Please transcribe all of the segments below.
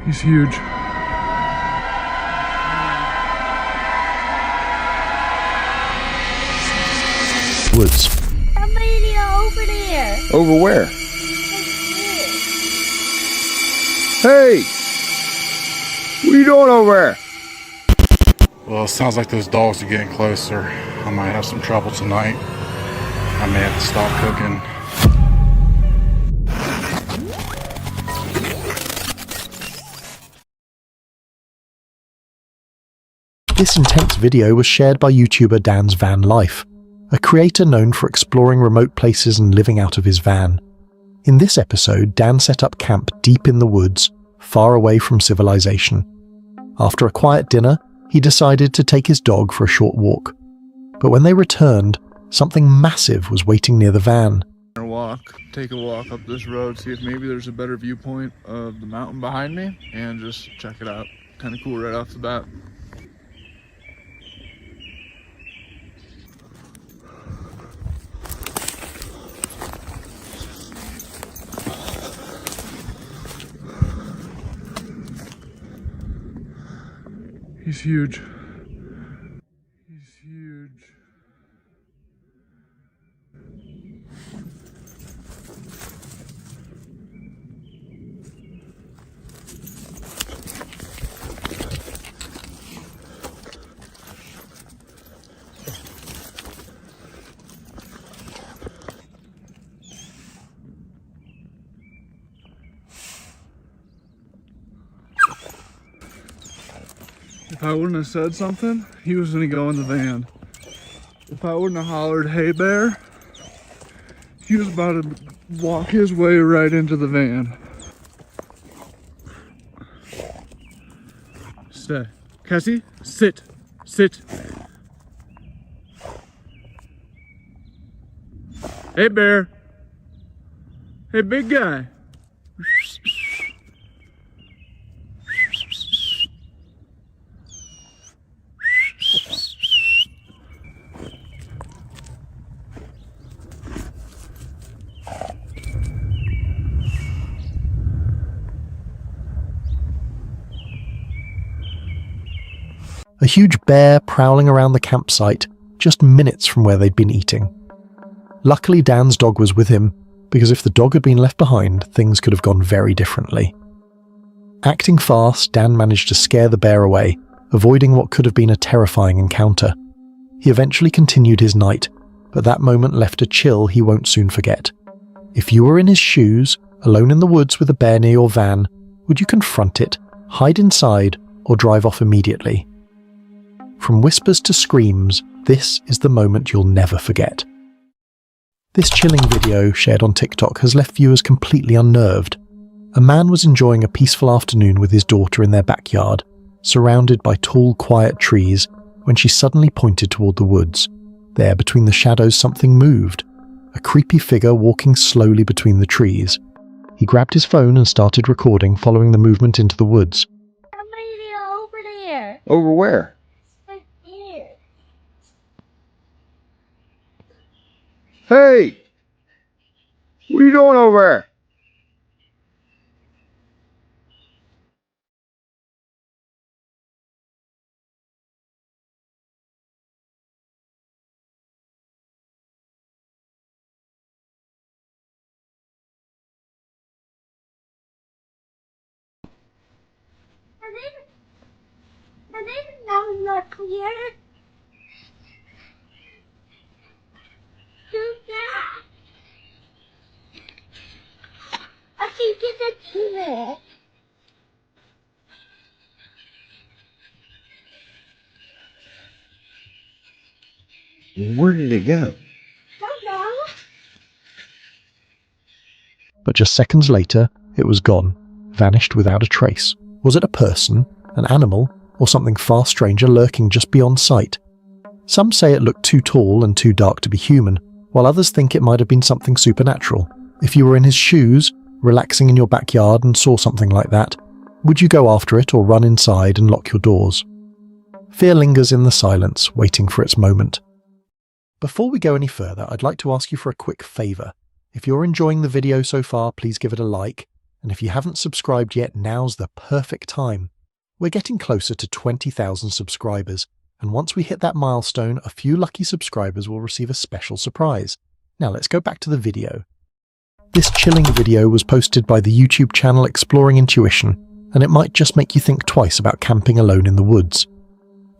He's huge. Woods. Somebody over there. Over where? Hey! What are you doing over there? Well, it sounds like those dogs are getting closer. I might have some trouble tonight. I may have to stop cooking. This intense video was shared by YouTuber Dan's Van Life, a creator known for exploring remote places and living out of his van. In this episode, Dan set up camp deep in the woods, far away from civilization. After a quiet dinner, he decided to take his dog for a short walk. But when they returned, something massive was waiting near the van. Take a walk up this road, see if maybe there's a better viewpoint of the mountain behind me, and just check it out. Kind of cool right off the bat. He's huge. He's huge. If I wouldn't have said something, he was gonna go in the van. If I wouldn't have hollered, "Hey bear," he was about to walk his way right into the van. Stay. Cassie, sit. Sit. Hey bear. Hey big guy. A huge bear prowling around the campsite, just minutes from where they'd been eating. Luckily, Dan's dog was with him, because if the dog had been left behind, things could have gone very differently. Acting fast, Dan managed to scare the bear away, avoiding what could have been a terrifying encounter. He eventually continued his night, but that moment left a chill he won't soon forget. If you were in his shoes, alone in the woods with a bear near your van, would you confront it, hide inside, or drive off immediately? From whispers to screams, this is the moment you'll never forget. This chilling video, shared on TikTok, has left viewers completely unnerved. A man was enjoying a peaceful afternoon with his daughter in their backyard, surrounded by tall, quiet trees, when she suddenly pointed toward the woods. There, between the shadows, something moved. A creepy figure walking slowly between the trees. He grabbed his phone and started recording, following the movement into the woods. Somebody over there. Over where? Right here. Hey! What are you doing over there? I didn't know it was not clear. Who's that? I think it's a tourist. Where did it go? Don't know. But just seconds later, it was gone, vanished without a trace. Was it a person, an animal, or something far stranger lurking just beyond sight? Some say it looked too tall and too dark to be human, while others think it might have been something supernatural. If you were in his shoes, relaxing in your backyard and saw something like that, would you go after it or run inside and lock your doors? Fear lingers in the silence, waiting for its moment. Before we go any further, I'd like to ask you for a quick favour. If you're enjoying the video so far, please give it a like, And if you haven't subscribed yet, now's the perfect time. We're getting closer to 20,000 subscribers, and once we hit that milestone, a few lucky subscribers will receive a special surprise. Now let's go back to the video. This chilling video was posted by the YouTube channel Exploring Intuition, and it might just make you think twice about camping alone in the woods.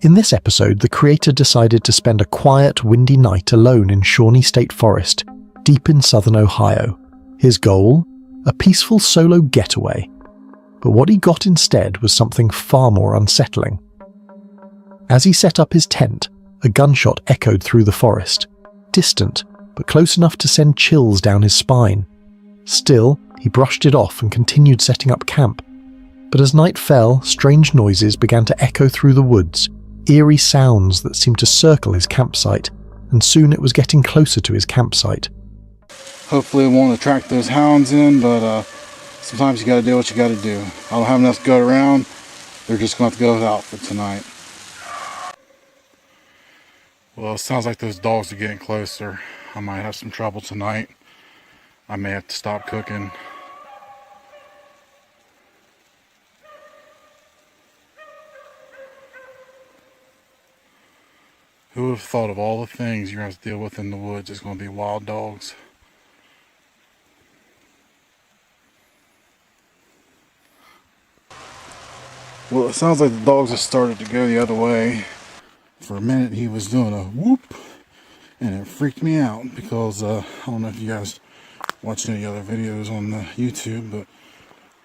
In this episode, the creator decided to spend a quiet, windy night alone in Shawnee State Forest, deep in southern Ohio. His goal? A peaceful solo getaway. But what he got instead was something far more unsettling. As he set up his tent, a gunshot echoed through the forest, distant, but close enough to send chills down his spine. Still, he brushed it off and continued setting up camp. But as night fell, strange noises began to echo through the woods, eerie sounds that seemed to circle his campsite, and soon it was getting closer to his campsite. Hopefully it won't attract those hounds in, but sometimes you gotta do what you gotta do. I don't have enough to go around. They're just gonna have to go without for tonight. Well, it sounds like those dogs are getting closer. I might have some trouble tonight. I may have to stop cooking. Who would have thought of all the things you're going to have to deal with in the woods? It's going to be wild dogs. Well, it sounds like the dogs have started to go the other way. For a minute he was doing a whoop, and it freaked me out because I don't know if you guys watch any other videos on the YouTube, but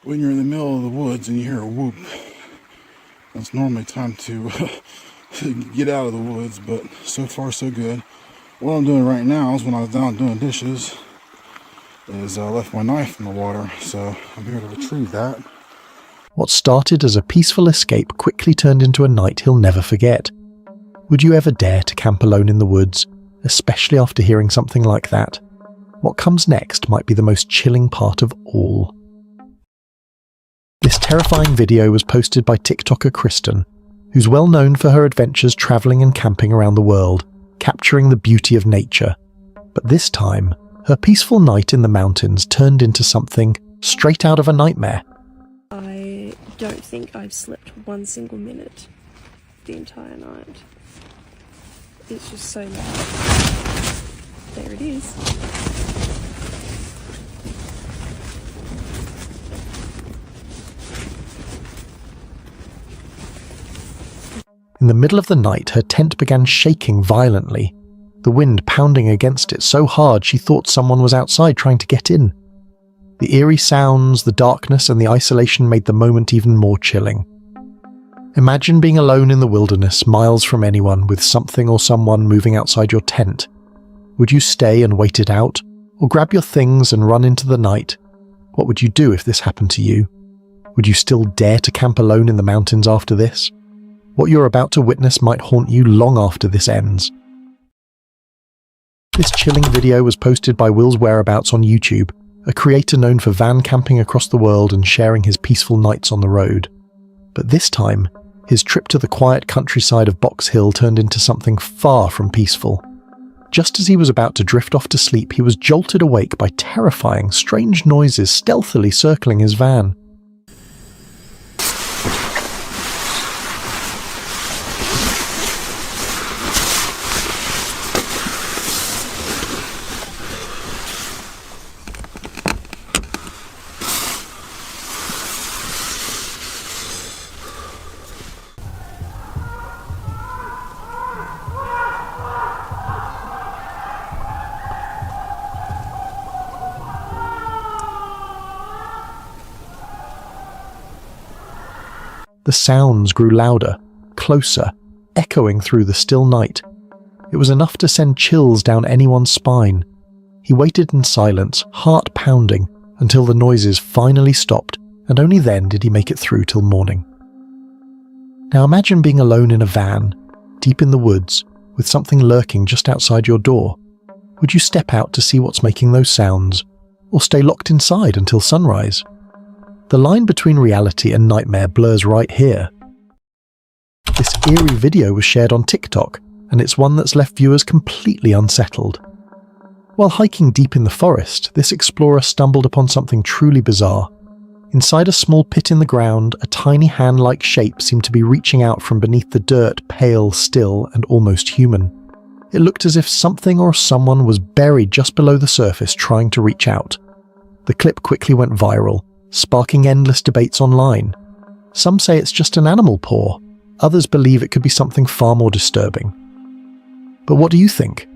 when you're in the middle of the woods and you hear a whoop, that's normally time to get out of the woods. But so far so good. What I'm doing right now is when I was down doing dishes is I left my knife in the water, so I'm here to retrieve that. What started as a peaceful escape quickly turned into a night he'll never forget. Would you ever dare to camp alone in the woods, especially after hearing something like that? What comes next might be the most chilling part of all. This terrifying video was posted by TikToker Kristen, who's well known for her adventures traveling and camping around the world, capturing the beauty of nature. But this time, her peaceful night in the mountains turned into something straight out of a nightmare. I don't think I've slept one single minute the entire night. It's just so loud. There it is. In the middle of the night, her tent began shaking violently, the wind pounding against it so hard she thought someone was outside trying to get in. The eerie sounds, the darkness, and the isolation made the moment even more chilling. Imagine being alone in the wilderness, miles from anyone, with something or someone moving outside your tent. Would you stay and wait it out, or grab your things and run into the night? What would you do if this happened to you? Would you still dare to camp alone in the mountains after this? What you're about to witness might haunt you long after this ends. This chilling video was posted by Will's Whereabouts on YouTube, a creator known for van camping across the world and sharing his peaceful nights on the road. But this time, his trip to the quiet countryside of Box Hill turned into something far from peaceful. Just as he was about to drift off to sleep, he was jolted awake by terrifying, strange noises stealthily circling his van. The sounds grew louder, closer, echoing through the still night. It was enough to send chills down anyone's spine. He waited in silence, heart pounding, until the noises finally stopped, and only then did he make it through till morning. Now imagine being alone in a van, deep in the woods, with something lurking just outside your door. Would you step out to see what's making those sounds, or stay locked inside until sunrise? The line between reality and nightmare blurs right here. This eerie video was shared on TikTok, and it's one that's left viewers completely unsettled. While hiking deep in the forest, this explorer stumbled upon something truly bizarre. Inside a small pit in the ground, a tiny hand-like shape seemed to be reaching out from beneath the dirt, pale, still, and almost human. It looked as if something or someone was buried just below the surface trying to reach out. The clip quickly went viral, sparking endless debates online. Some say it's just an animal paw, others believe it could be something far more disturbing. But what do you think?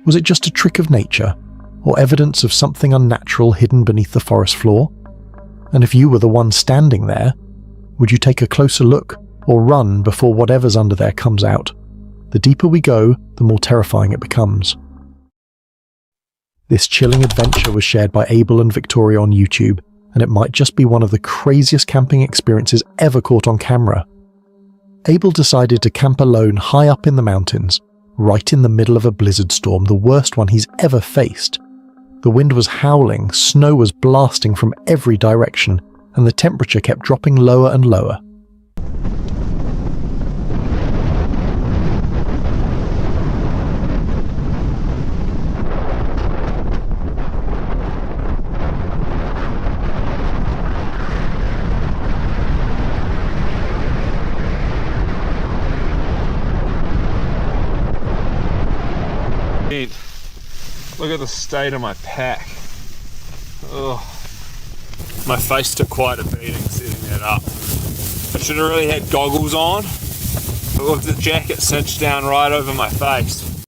Was it just a trick of nature, or evidence of something unnatural hidden beneath the forest floor? And if you were the one standing there, would you take a closer look or run before whatever's under there comes out? The deeper we go, the more terrifying it becomes. This chilling adventure was shared by Abel and Victoria on YouTube, and it might just be one of the craziest camping experiences ever caught on camera. Abel decided to camp alone high up in the mountains, right in the middle of a blizzard storm, the worst one he's ever faced. The wind was howling, snow was blasting from every direction, and the temperature kept dropping lower and lower. Look at the state of my pack. Ugh. My face took quite a beating setting that up. I should have really had goggles on, but with the jacket cinched down right over my face.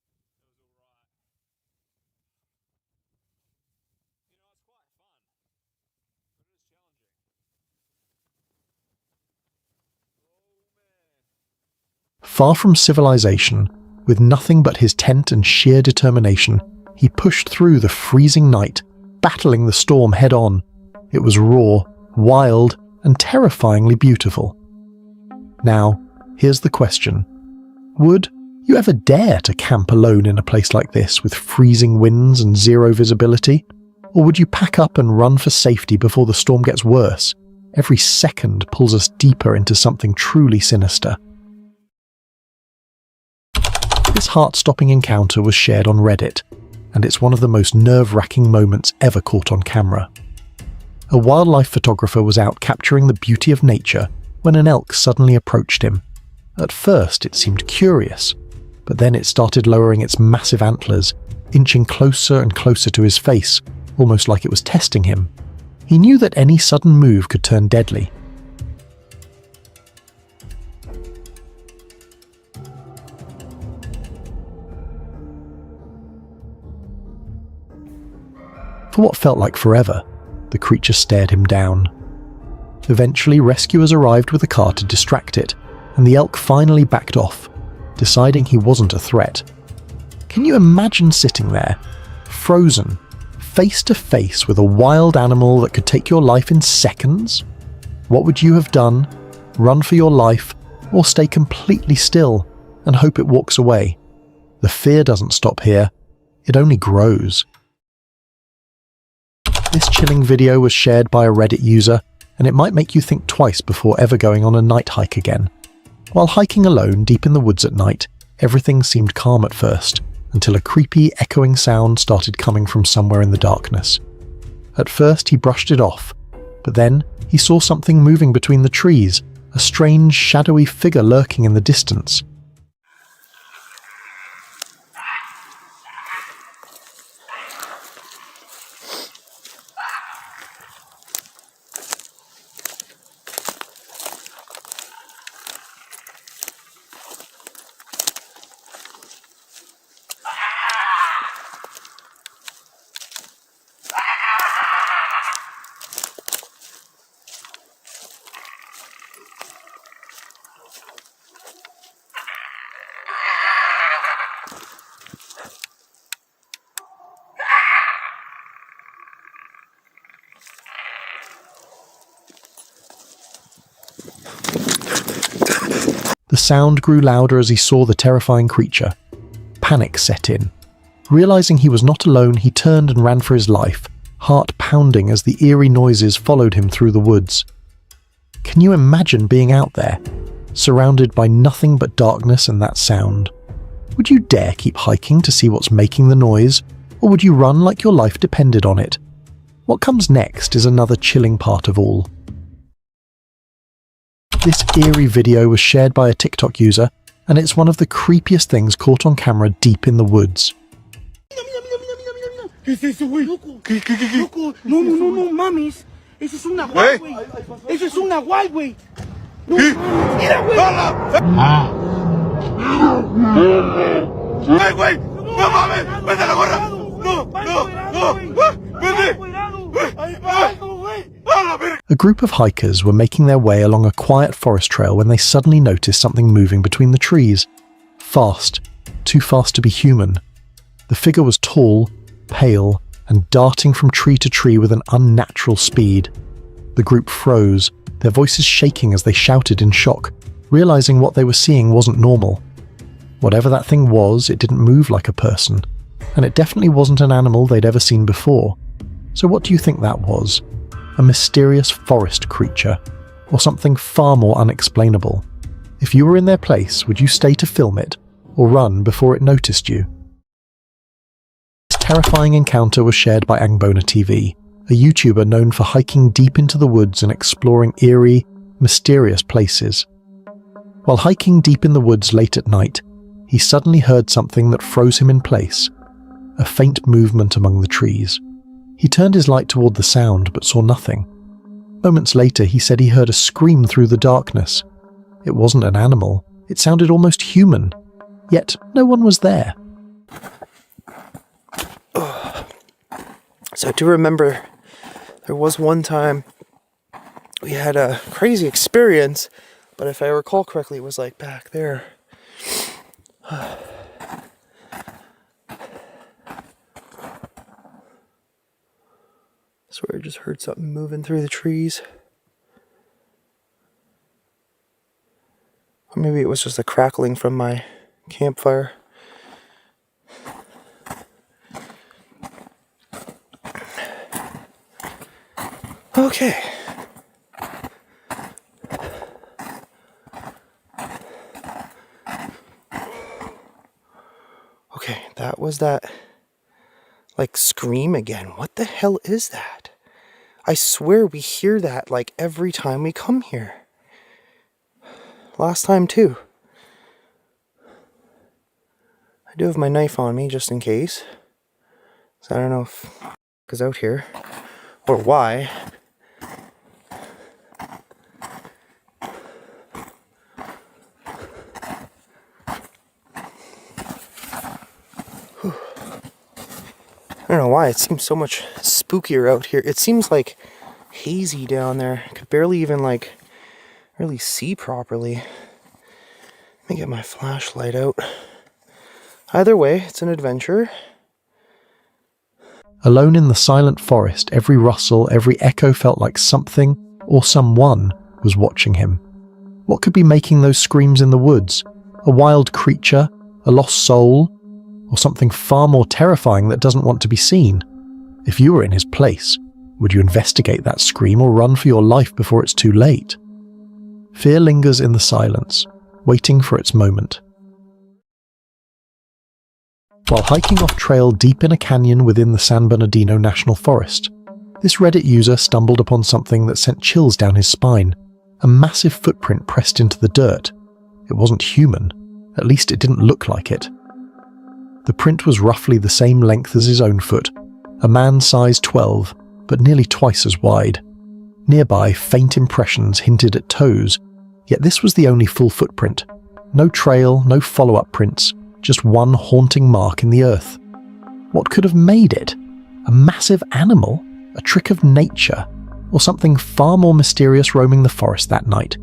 Far from civilization, with nothing but his tent and sheer determination, he pushed through the freezing night, battling the storm head-on. It was raw, wild, and terrifyingly beautiful. Now, here's the question. Would you ever dare to camp alone in a place like this with freezing winds and zero visibility? Or would you pack up and run for safety before the storm gets worse? Every second pulls us deeper into something truly sinister. This heart-stopping encounter was shared on Reddit, and it's one of the most nerve-wracking moments ever caught on camera. A wildlife photographer was out capturing the beauty of nature when an elk suddenly approached him. At first it seemed curious, but then it started lowering its massive antlers, inching closer and closer to his face, almost like it was testing him. He knew that any sudden move could turn deadly. For what felt like forever, the creature stared him down. Eventually, rescuers arrived with a car to distract it, and the elk finally backed off, deciding he wasn't a threat. Can you imagine sitting there, frozen, face to face with a wild animal that could take your life in seconds? What would you have done? Run for your life, or stay completely still and hope it walks away? The fear doesn't stop here, it only grows. This chilling video was shared by a Reddit user, and it might make you think twice before ever going on a night hike again. While hiking alone deep in the woods at night, everything seemed calm at first, until a creepy, echoing sound started coming from somewhere in the darkness. At first he brushed it off, but then he saw something moving between the trees, a strange, shadowy figure lurking in the distance. The sound grew louder as he saw the terrifying creature. Panic set in. Realizing he was not alone, he turned and ran for his life, heart pounding as the eerie noises followed him through the woods. Can you imagine being out there, surrounded by nothing but darkness and that sound? Would you dare keep hiking to see what's making the noise, or would you run like your life depended on it? What comes next is another chilling part of all. This eerie video was shared by a TikTok user, and it's one of the creepiest things caught on camera deep in the woods. ¿Qué es eso, güey? ¿Qué? Loco, no mames. Eso es un nahual, güey. Eso es un nahual, güey. No mames. Mira, güey. ¡Ay, güey! ¡No mames! ¡Vete a la gorra! A group of hikers were making their way along a quiet forest trail when they suddenly noticed something moving between the trees. Fast. Too fast to be human. The figure was tall, pale, and darting from tree to tree with an unnatural speed. The group froze, their voices shaking as they shouted in shock, realizing what they were seeing wasn't normal. Whatever that thing was, it didn't move like a person, and it definitely wasn't an animal they'd ever seen before. So what do you think that was? A mysterious forest creature, or something far more unexplainable? If you were in their place, would you stay to film it, or run before it noticed you? This terrifying encounter was shared by Angbona TV, a YouTuber known for hiking deep into the woods and exploring eerie, mysterious places. While hiking deep in the woods late at night, he suddenly heard something that froze him in place, a faint movement among the trees. He turned his light toward the sound but saw nothing. Moments later, he said he heard a scream through the darkness. It wasn't an animal, it sounded almost human, yet no one was there. So I do remember there was one time we had a crazy experience, but if I recall correctly, it was like back there. I swear I just heard something moving through the trees. Or maybe it was just a crackling from my campfire. Okay. Okay, that was that, like, scream again. What the hell is that? I swear we hear that, like, every time we come here. Last time, too. I do have my knife on me, just in case. So I don't know if it's out here, or why. I don't know why, it seems so much spookier out here. It seems like hazy down there. I could barely even like really see properly. Let me get my flashlight out. Either way, it's an adventure. Alone in the silent forest, every rustle, every echo felt like something or someone was watching him. What could be making those screams in the woods? A wild creature? A lost soul? Or something far more terrifying that doesn't want to be seen? If you were in his place, would you investigate that scream or run for your life before it's too late? Fear lingers in the silence, waiting for its moment. While hiking off trail deep in a canyon within the San Bernardino National Forest, this Reddit user stumbled upon something that sent chills down his spine. A massive footprint pressed into the dirt. It wasn't human, at least it didn't look like it. The print was roughly the same length as his own foot, a man size 12, but nearly twice as wide. Nearby, faint impressions hinted at toes, yet this was the only full footprint. No trail, no follow-up prints, just one haunting mark in the earth. What could have made it? A massive animal? A trick of nature? Or something far more mysterious roaming the forest that night?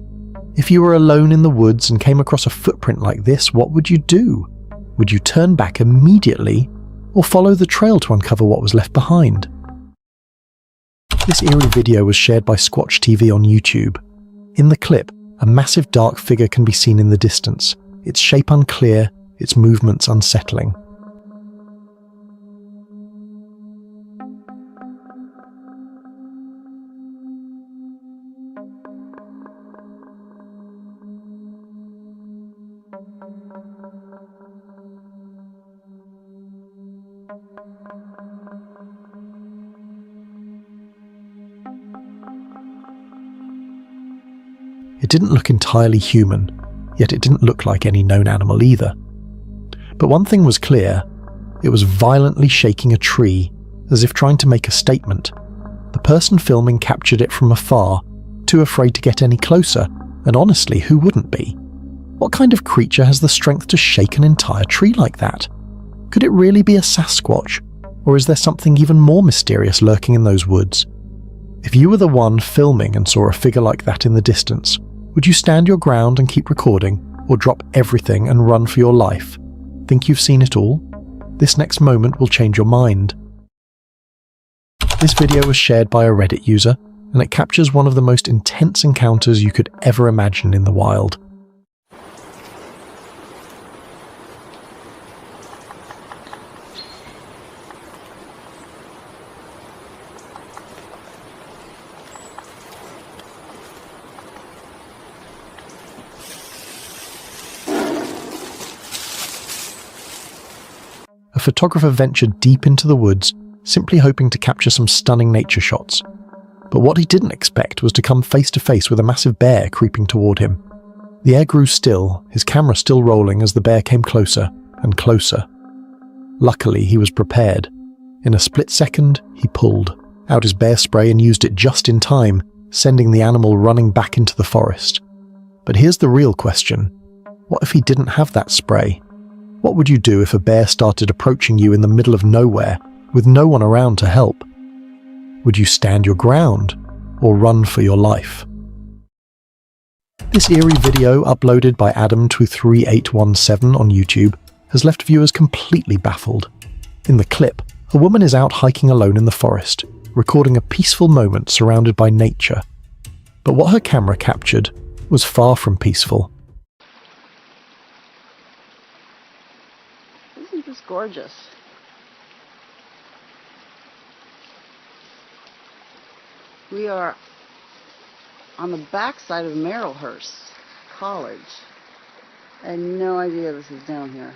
If you were alone in the woods and came across a footprint like this, what would you do? Would you turn back immediately, or follow the trail to uncover what was left behind? This eerie video was shared by Squatch TV on YouTube. In the clip, a massive dark figure can be seen in the distance, its shape unclear, its movements unsettling. It didn't look entirely human, yet it didn't look like any known animal either. But one thing was clear: it was violently shaking a tree, as if trying to make a statement. The person filming captured it from afar, too afraid to get any closer, and honestly, who wouldn't be? What kind of creature has the strength to shake an entire tree like that? Could it really be a Sasquatch, or is there something even more mysterious lurking in those woods? If you were the one filming and saw a figure like that in the distance, would you stand your ground and keep recording, or drop everything and run for your life? Think you've seen it all? This next moment will change your mind. This video was shared by a Reddit user, and it captures one of the most intense encounters you could ever imagine in the wild. A photographer ventured deep into the woods, simply hoping to capture some stunning nature shots. But what he didn't expect was to come face to face with a massive bear creeping toward him. The air grew still, his camera still rolling as the bear came closer and closer. Luckily, he was prepared. In a split second, he pulled out his bear spray and used it just in time, sending the animal running back into the forest. But here's the real question. What if he didn't have that spray? What would you do if a bear started approaching you in the middle of nowhere, with no one around to help? Would you stand your ground, or run for your life? This eerie video, uploaded by Adam23817 on YouTube, has left viewers completely baffled. In the clip, a woman is out hiking alone in the forest, recording a peaceful moment surrounded by nature. But what her camera captured was far from peaceful. Isn't this gorgeous? We are on the backside of Marylhurst College. I had no idea this was down here.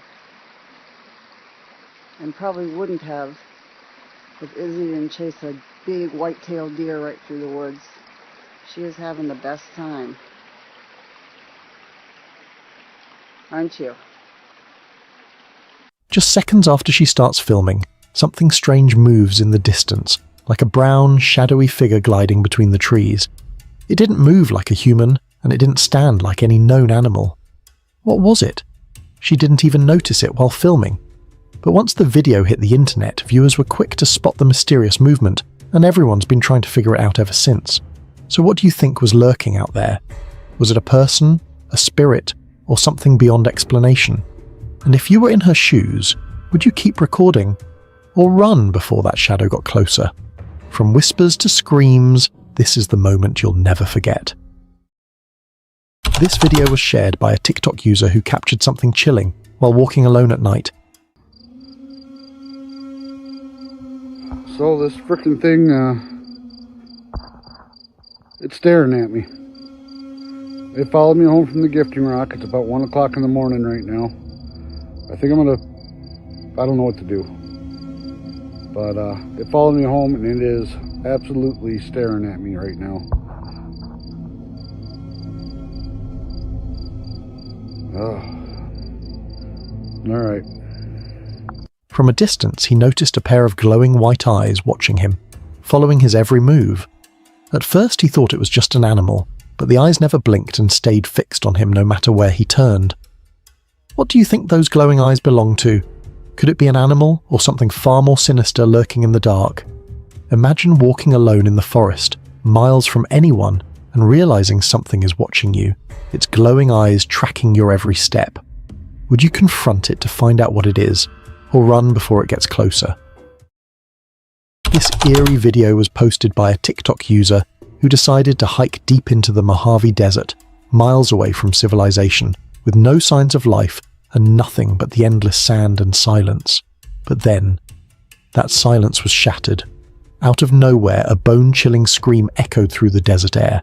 And probably wouldn't have if Izzy didn't chase a big white-tailed deer right through the woods. She is having the best time. Aren't you? Just seconds after she starts filming, something strange moves in the distance, like a brown, shadowy figure gliding between the trees. It didn't move like a human, and it didn't stand like any known animal. What was it? She didn't even notice it while filming. But once the video hit the internet, viewers were quick to spot the mysterious movement, and everyone's been trying to figure it out ever since. So what do you think was lurking out there? Was it a person, a spirit, or something beyond explanation? And if you were in her shoes, would you keep recording, or run before that shadow got closer? From whispers to screams, this is the moment you'll never forget. This video was shared by a TikTok user who captured something chilling while walking alone at night. So this frickin' thing, it's staring at me. It followed me home from the gifting rock. It's about 1 o'clock in the morning right now. I think I don't know what to do. But it followed me home, and it is absolutely staring at me right now. Alright. From a distance, he noticed a pair of glowing white eyes watching him, following his every move. At first he thought it was just an animal, but the eyes never blinked and stayed fixed on him no matter where he turned. What do you think those glowing eyes belong to? Could it be an animal, or something far more sinister lurking in the dark? Imagine walking alone in the forest, miles from anyone, and realizing something is watching you, its glowing eyes tracking your every step. Would you confront it to find out what it is, or run before it gets closer? This eerie video was posted by a TikTok user who decided to hike deep into the Mojave Desert, miles away from civilization, with no signs of life and nothing but the endless sand and silence. But then, that silence was shattered. Out of nowhere, a bone-chilling scream echoed through the desert air.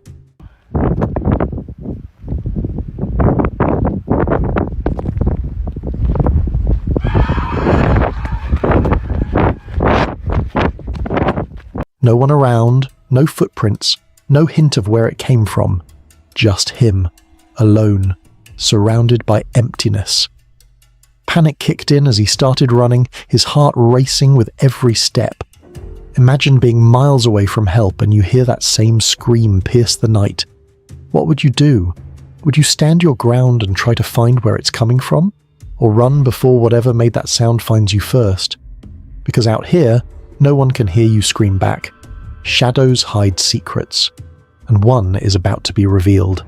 No one around, no footprints, no hint of where it came from. Just him, alone, surrounded by emptiness. Panic kicked in as he started running, his heart racing with every step. Imagine being miles away from help and you hear that same scream pierce the night. What would you do? Would you stand your ground and try to find where it's coming from? Or run before whatever made that sound finds you first? Because out here, no one can hear you scream back. Shadows hide secrets, and one is about to be revealed.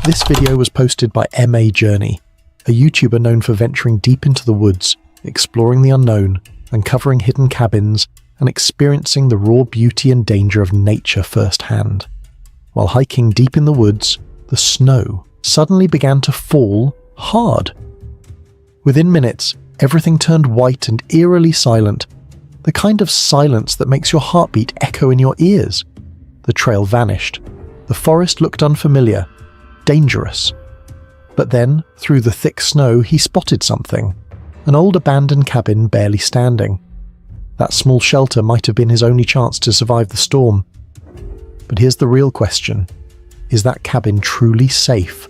This video was posted by MA Journey, a YouTuber known for venturing deep into the woods, exploring the unknown, uncovering hidden cabins, and experiencing the raw beauty and danger of nature firsthand. While hiking deep in the woods, the snow suddenly began to fall hard. Within minutes, everything turned white and eerily silent, the kind of silence that makes your heartbeat echo in your ears. The trail vanished. The forest looked unfamiliar, dangerous. But then, through the thick snow, he spotted something. An old abandoned cabin barely standing. That small shelter might have been his only chance to survive the storm. But here's the real question. Is that cabin truly safe?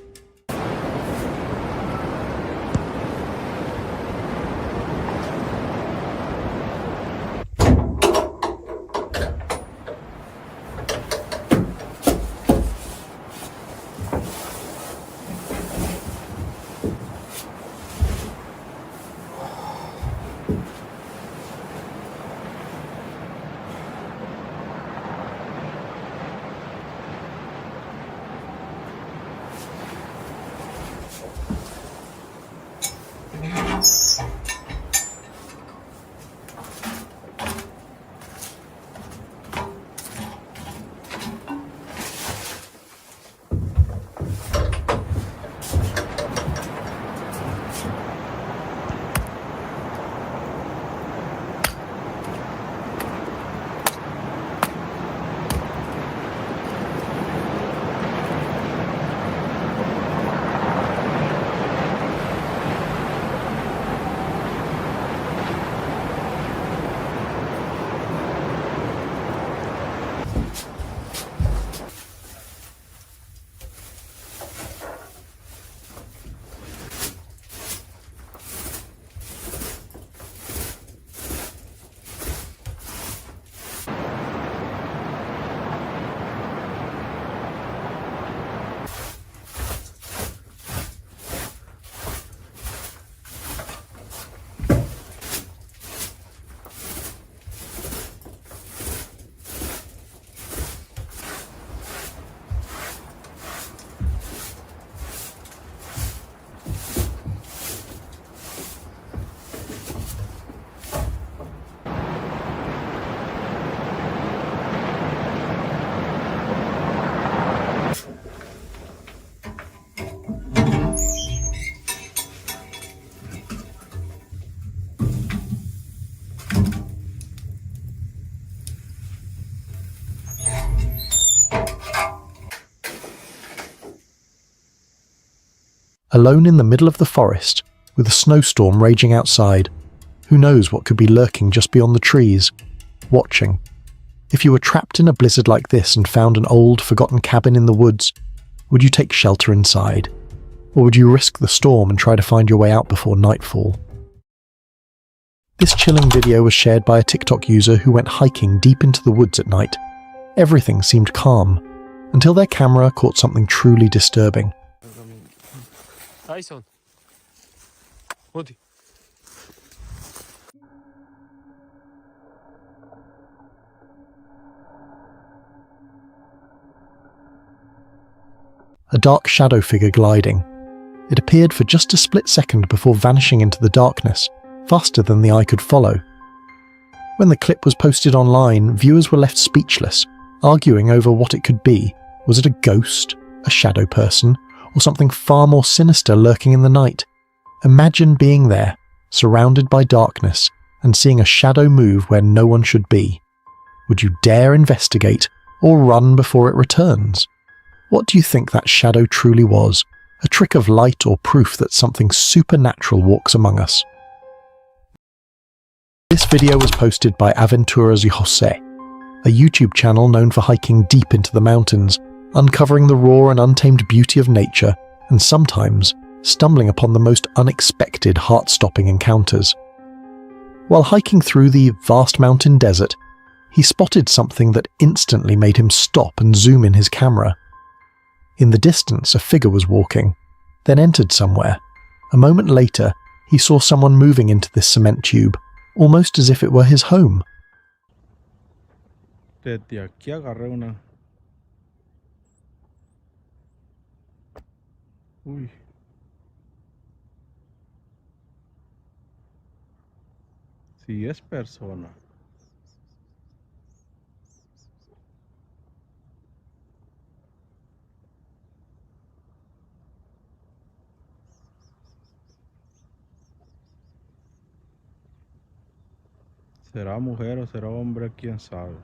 Alone in the middle of the forest, with a snowstorm raging outside, who knows what could be lurking just beyond the trees, watching. If you were trapped in a blizzard like this and found an old, forgotten cabin in the woods, would you take shelter inside? Or would you risk the storm and try to find your way out before nightfall? This chilling video was shared by a TikTok user who went hiking deep into the woods at night. Everything seemed calm, until their camera caught something truly disturbing. A dark shadow figure gliding. It appeared for just a split second before vanishing into the darkness, faster than the eye could follow. When the clip was posted online, viewers were left speechless, arguing over what it could be. Was it a ghost, a shadow person, or something far more sinister lurking in the night? Imagine being there, surrounded by darkness, and seeing a shadow move where no one should be. Would you dare investigate, or run before it returns? What do you think that shadow truly was? A trick of light or proof that something supernatural walks among us? This video was posted by Aventuras y Jose, a YouTube channel known for hiking deep into the mountains, uncovering the raw and untamed beauty of nature and sometimes stumbling upon the most unexpected heart-stopping encounters. While hiking through the vast mountain desert, he spotted something that instantly made him stop and zoom in his camera. In the distance, a figure was walking, then entered somewhere. A moment later, he saw someone moving into this cement tube, almost as if it were his home. Desde aquí agarré una. Uy. Si es persona. ¿Será mujer o será hombre? ¿Quién sabe?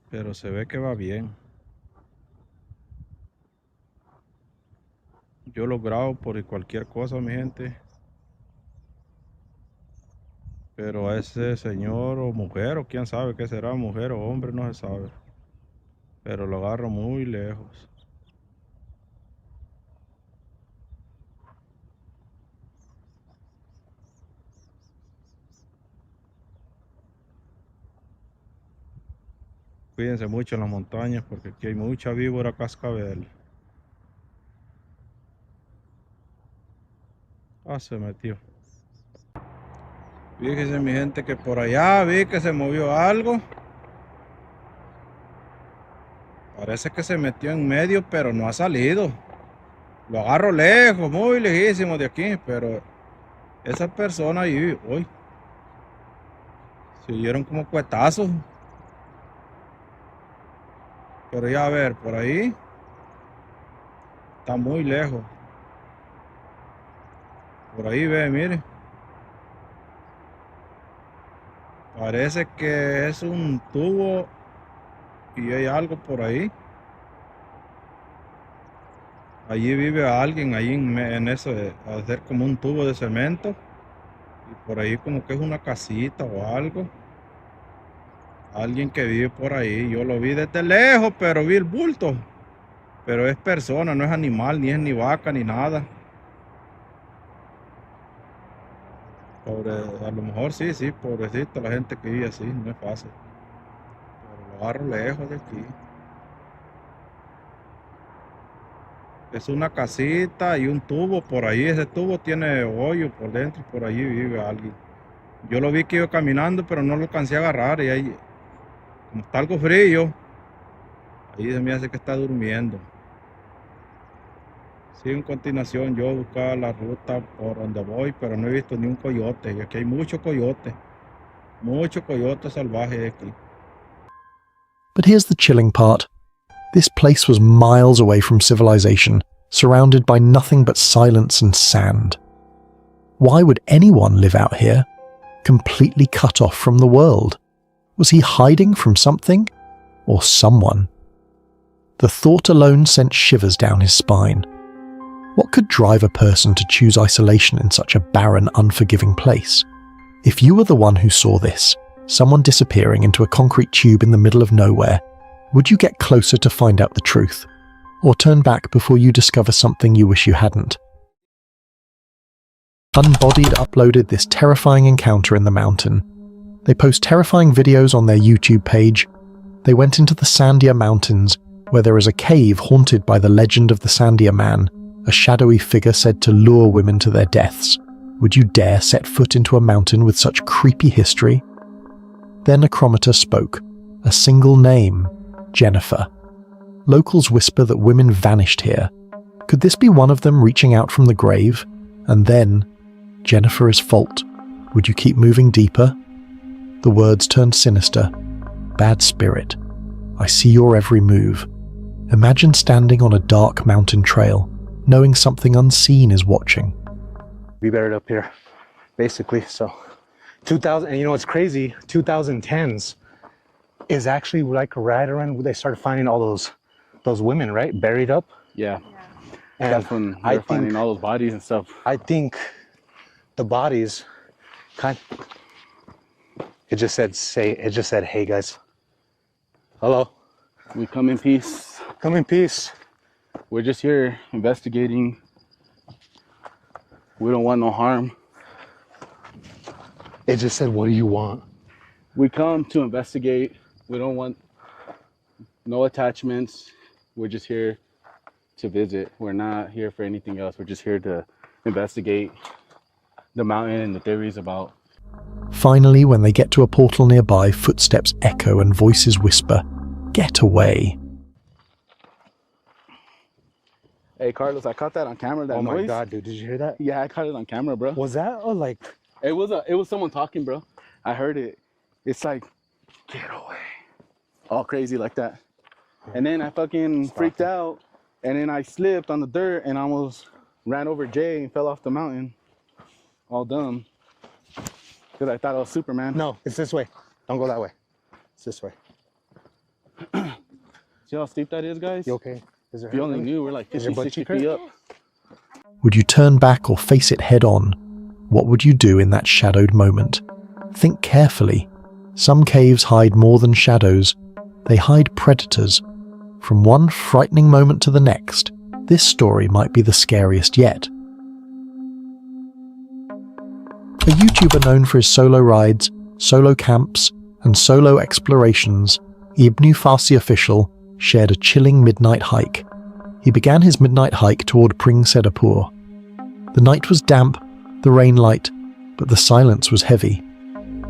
Pero se ve que va bien. Yo lo grabo por cualquier cosa, mi gente. Pero a ese señor o mujer o quién sabe qué será, mujer o hombre, no se sabe. Pero lo agarro muy lejos. Cuídense mucho en las montañas porque aquí hay mucha víbora cascabel. Ah, se metió. Fíjense mi gente que por allá vi que se movió algo. Parece que se metió en medio, pero no ha salido. Lo agarro lejos, muy lejísimo de aquí, pero esa persona ahí, uy, se oyeron como cuetazos. Pero ya a ver, por ahí está muy lejos. Por ahí ve, mire. Parece que es un tubo y hay algo por ahí. Allí vive alguien, ahí en ese, hacer como un tubo de cemento. Y por ahí como que es una casita o algo. Alguien que vive por ahí. Yo lo vi desde lejos, pero vi el bulto. Pero es persona, no es animal, ni es ni vaca, ni nada. A lo mejor sí, pobrecito la gente que vive así, no es fácil. Pero lo agarro lejos de aquí. Es una casita y un tubo por ahí. Ese tubo tiene hoyo por dentro y por allí vive alguien. Yo lo vi que iba caminando, pero no lo alcancé a agarrar. Y ahí, como está algo frío, ahí se me hace que está durmiendo. Sí, en continuación yo buscaba la ruta por donde voy, pero no he visto ni un coyote. Y aquí hay muchos coyotes salvajes aquí. But here's the chilling part. This place was miles away from civilization, surrounded by nothing but silence and sand. Why would anyone live out here, completely cut off from the world? Was he hiding from something or someone? The thought alone sent shivers down his spine. What could drive a person to choose isolation in such a barren, unforgiving place? If you were the one who saw this, someone disappearing into a concrete tube in the middle of nowhere, would you get closer to find out the truth, or turn back before you discover something you wish you hadn't? Unbodied uploaded this terrifying encounter in the mountain. They post terrifying videos on their YouTube page. They went into the Sandia Mountains, where there is a cave haunted by the legend of the Sandia Man, a shadowy figure said to lure women to their deaths. Would you dare set foot into a mountain with such creepy history? Their necrometer spoke, a single name, Jennifer. Locals whisper that women vanished here. Could this be one of them reaching out from the grave? And then, Jennifer is fault. Would you keep moving deeper? The words turned sinister. Bad spirit. I see your every move. Imagine standing on a dark mountain trail, knowing something unseen is watching. Be buried up here, basically. So 2000, and you know what's crazy, 2010s is actually like right around when they started finding all those those women, right? Buried up. Yeah. And That's when I they're finding think, all those bodies and stuff. I think the bodies it just said, hey guys. Hello. We come in peace. Come in peace. We're just here investigating. We don't want no harm. It just said, what do you want? We come to investigate. We don't want no attachments. We're just here to visit. We're not here for anything else. We're just here to investigate the mountain and the theories about. Finally, when they get to a portal nearby, footsteps echo and voices whisper, "Get away." Hey Carlos, I caught that on camera. That Oh noise. my god, dude, did you hear that? Yeah, I caught it on camera, bro. Was that like? It was someone talking, bro. I heard it. It's like, get away. All crazy like that. And then I fucking freaked out. And then I slipped on the dirt and almost ran over Jay and fell off the mountain. All dumb. Because I thought I was Superman. No, it's this way. Don't go that way. It's this way. See how steep that is, guys? You okay? Is there If you only knew, we're like 50, 60 feet up. Would you turn back or face it head on? What would you do in that shadowed moment? Think carefully. Some caves hide more than shadows. They hide predators. From one frightening moment to the next, this story might be the scariest yet. A YouTuber known for his solo rides, solo camps, and solo explorations, Ibnu Farsi Official shared a chilling midnight hike. He began his midnight hike toward Pring Sedapur. The night was damp, the rain light, but the silence was heavy.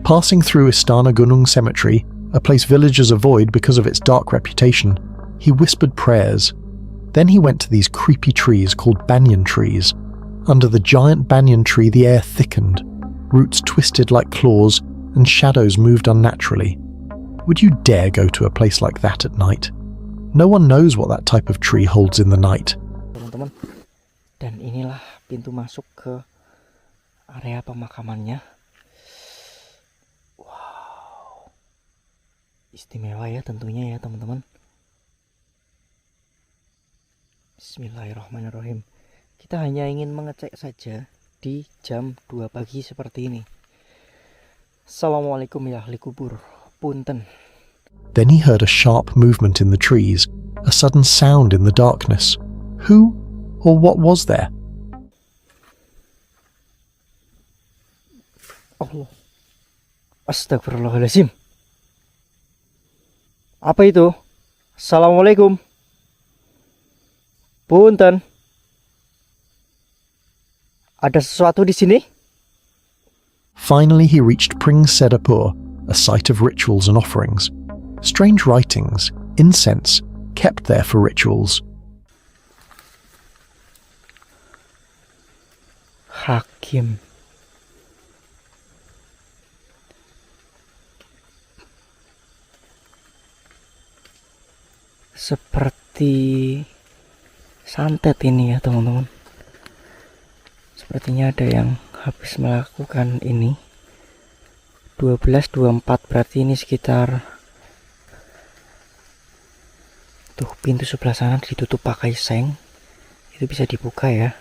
Passing through Istana Gunung Cemetery, a place villagers avoid because of its dark reputation, he whispered prayers. Then he went to these creepy trees called banyan trees. Under the giant banyan tree, the air thickened, roots twisted like claws, and shadows moved unnaturally. Would you dare go to a place like that at night? No one knows what that type of tree holds in the night. Teman-teman, dan inilah pintu masuk ke area pemakamannya. Wow, istimewa ya tentunya ya teman-teman. Bismillahirrahmanirrahim. Kita hanya ingin mengecek saja di jam 2 pagi seperti ini. Assalamualaikum ya ahli kubur. Punten. Then he heard a sharp movement in the trees, a sudden sound in the darkness. Who or what was there? Allah. Astagfirullahaladzim. Apa itu? Assalamualaikum. Punten. Ada sesuatu di sini? Finally he reached Pring Sedapur, a site of rituals and offerings. Strange writings, incense, kept there for rituals. Hakim. Seperti santet ini ya teman-teman. Sepertinya ada yang habis melakukan ini. 12.24 berarti ini sekitar. Tuh pintu sebelah sana ditutup pakai seng. Itu bisa dibuka ya.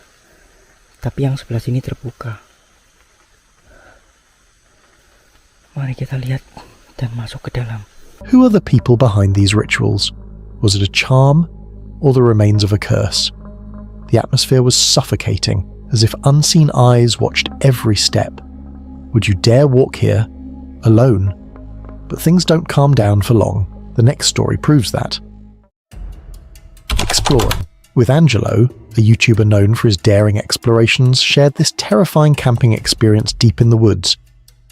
Tapi yang sebelah sini terbuka. Mari kita lihat dan masuk ke dalam. Who are the people behind these rituals? Was it a charm or the remains of a curse? The atmosphere was suffocating, as if unseen eyes watched every step. Would you dare walk here, alone? But things don't calm down for long. The next story proves that. Exploring, with Angelo, a YouTuber known for his daring explorations, shared this terrifying camping experience deep in the woods.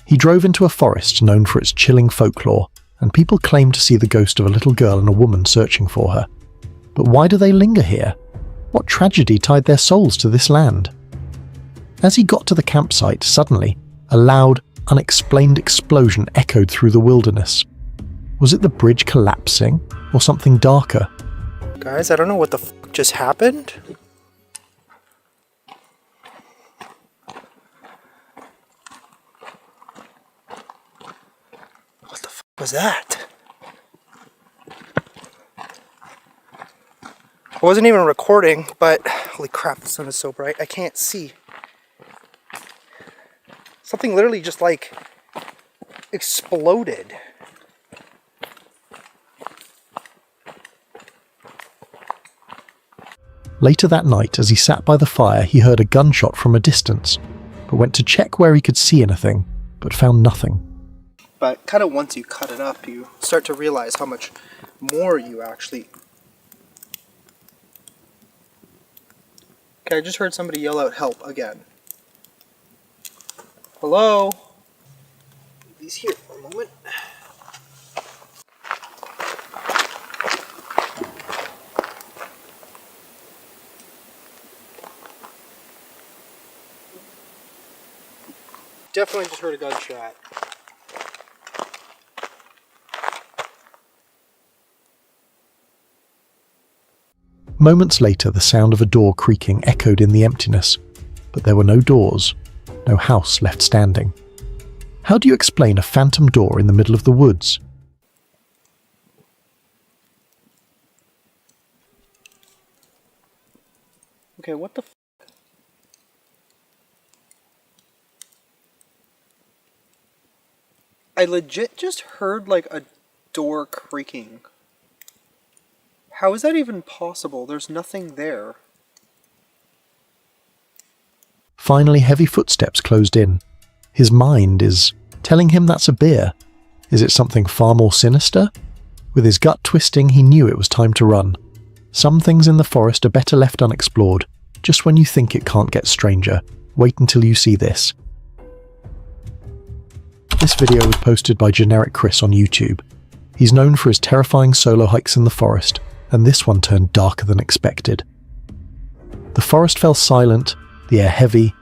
He drove into a forest known for its chilling folklore, and people claim to see the ghost of a little girl and a woman searching for her. But why do they linger here? What tragedy tied their souls to this land? As he got to the campsite, suddenly, a loud, unexplained explosion echoed through the wilderness. Was it the bridge collapsing, or something darker? Guys, I don't know what the fuck just happened. What the fuck was that? I wasn't even recording, but holy crap, the sun is so bright. I can't see. Something literally just like exploded. Later that night, as he sat by the fire, he heard a gunshot from a distance, but went to check where he could see anything, but found nothing. But kind of once you cut it up, you start to realize how much more you actually... Okay, I just heard somebody yell out help again. Hello? Leave these here for a moment. Definitely just heard a gunshot. Moments later, the sound of a door creaking echoed in the emptiness, but there were no doors, no house left standing. How do you explain a phantom door in the middle of the woods? Okay, what the f... I legit just heard like a door creaking. How is that even possible? There's nothing there. Finally, heavy footsteps closed in. His mind is telling him that's a bear. Is it something far more sinister? With his gut twisting, he knew it was time to run. Some things in the forest are better left unexplored. Just when you think it can't get stranger, wait until you see this. This video was posted by Generic Chris on YouTube. He's known for his terrifying solo hikes in the forest, and this one turned darker than expected. The forest fell silent, the air heavy,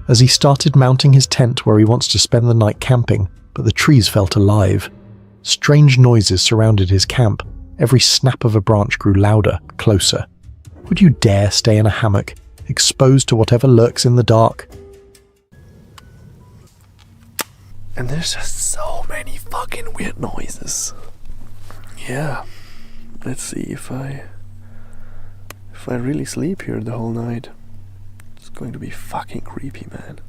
as he started mounting his tent where he wants to spend the night camping, but the trees felt alive. Strange noises surrounded his camp. Every snap of a branch grew louder, closer. Would you dare stay in a hammock, exposed to whatever lurks in the dark? And there's just so many fucking weird noises. Yeah. Let's see if I really sleep here the whole night. It's going to be fucking creepy, man.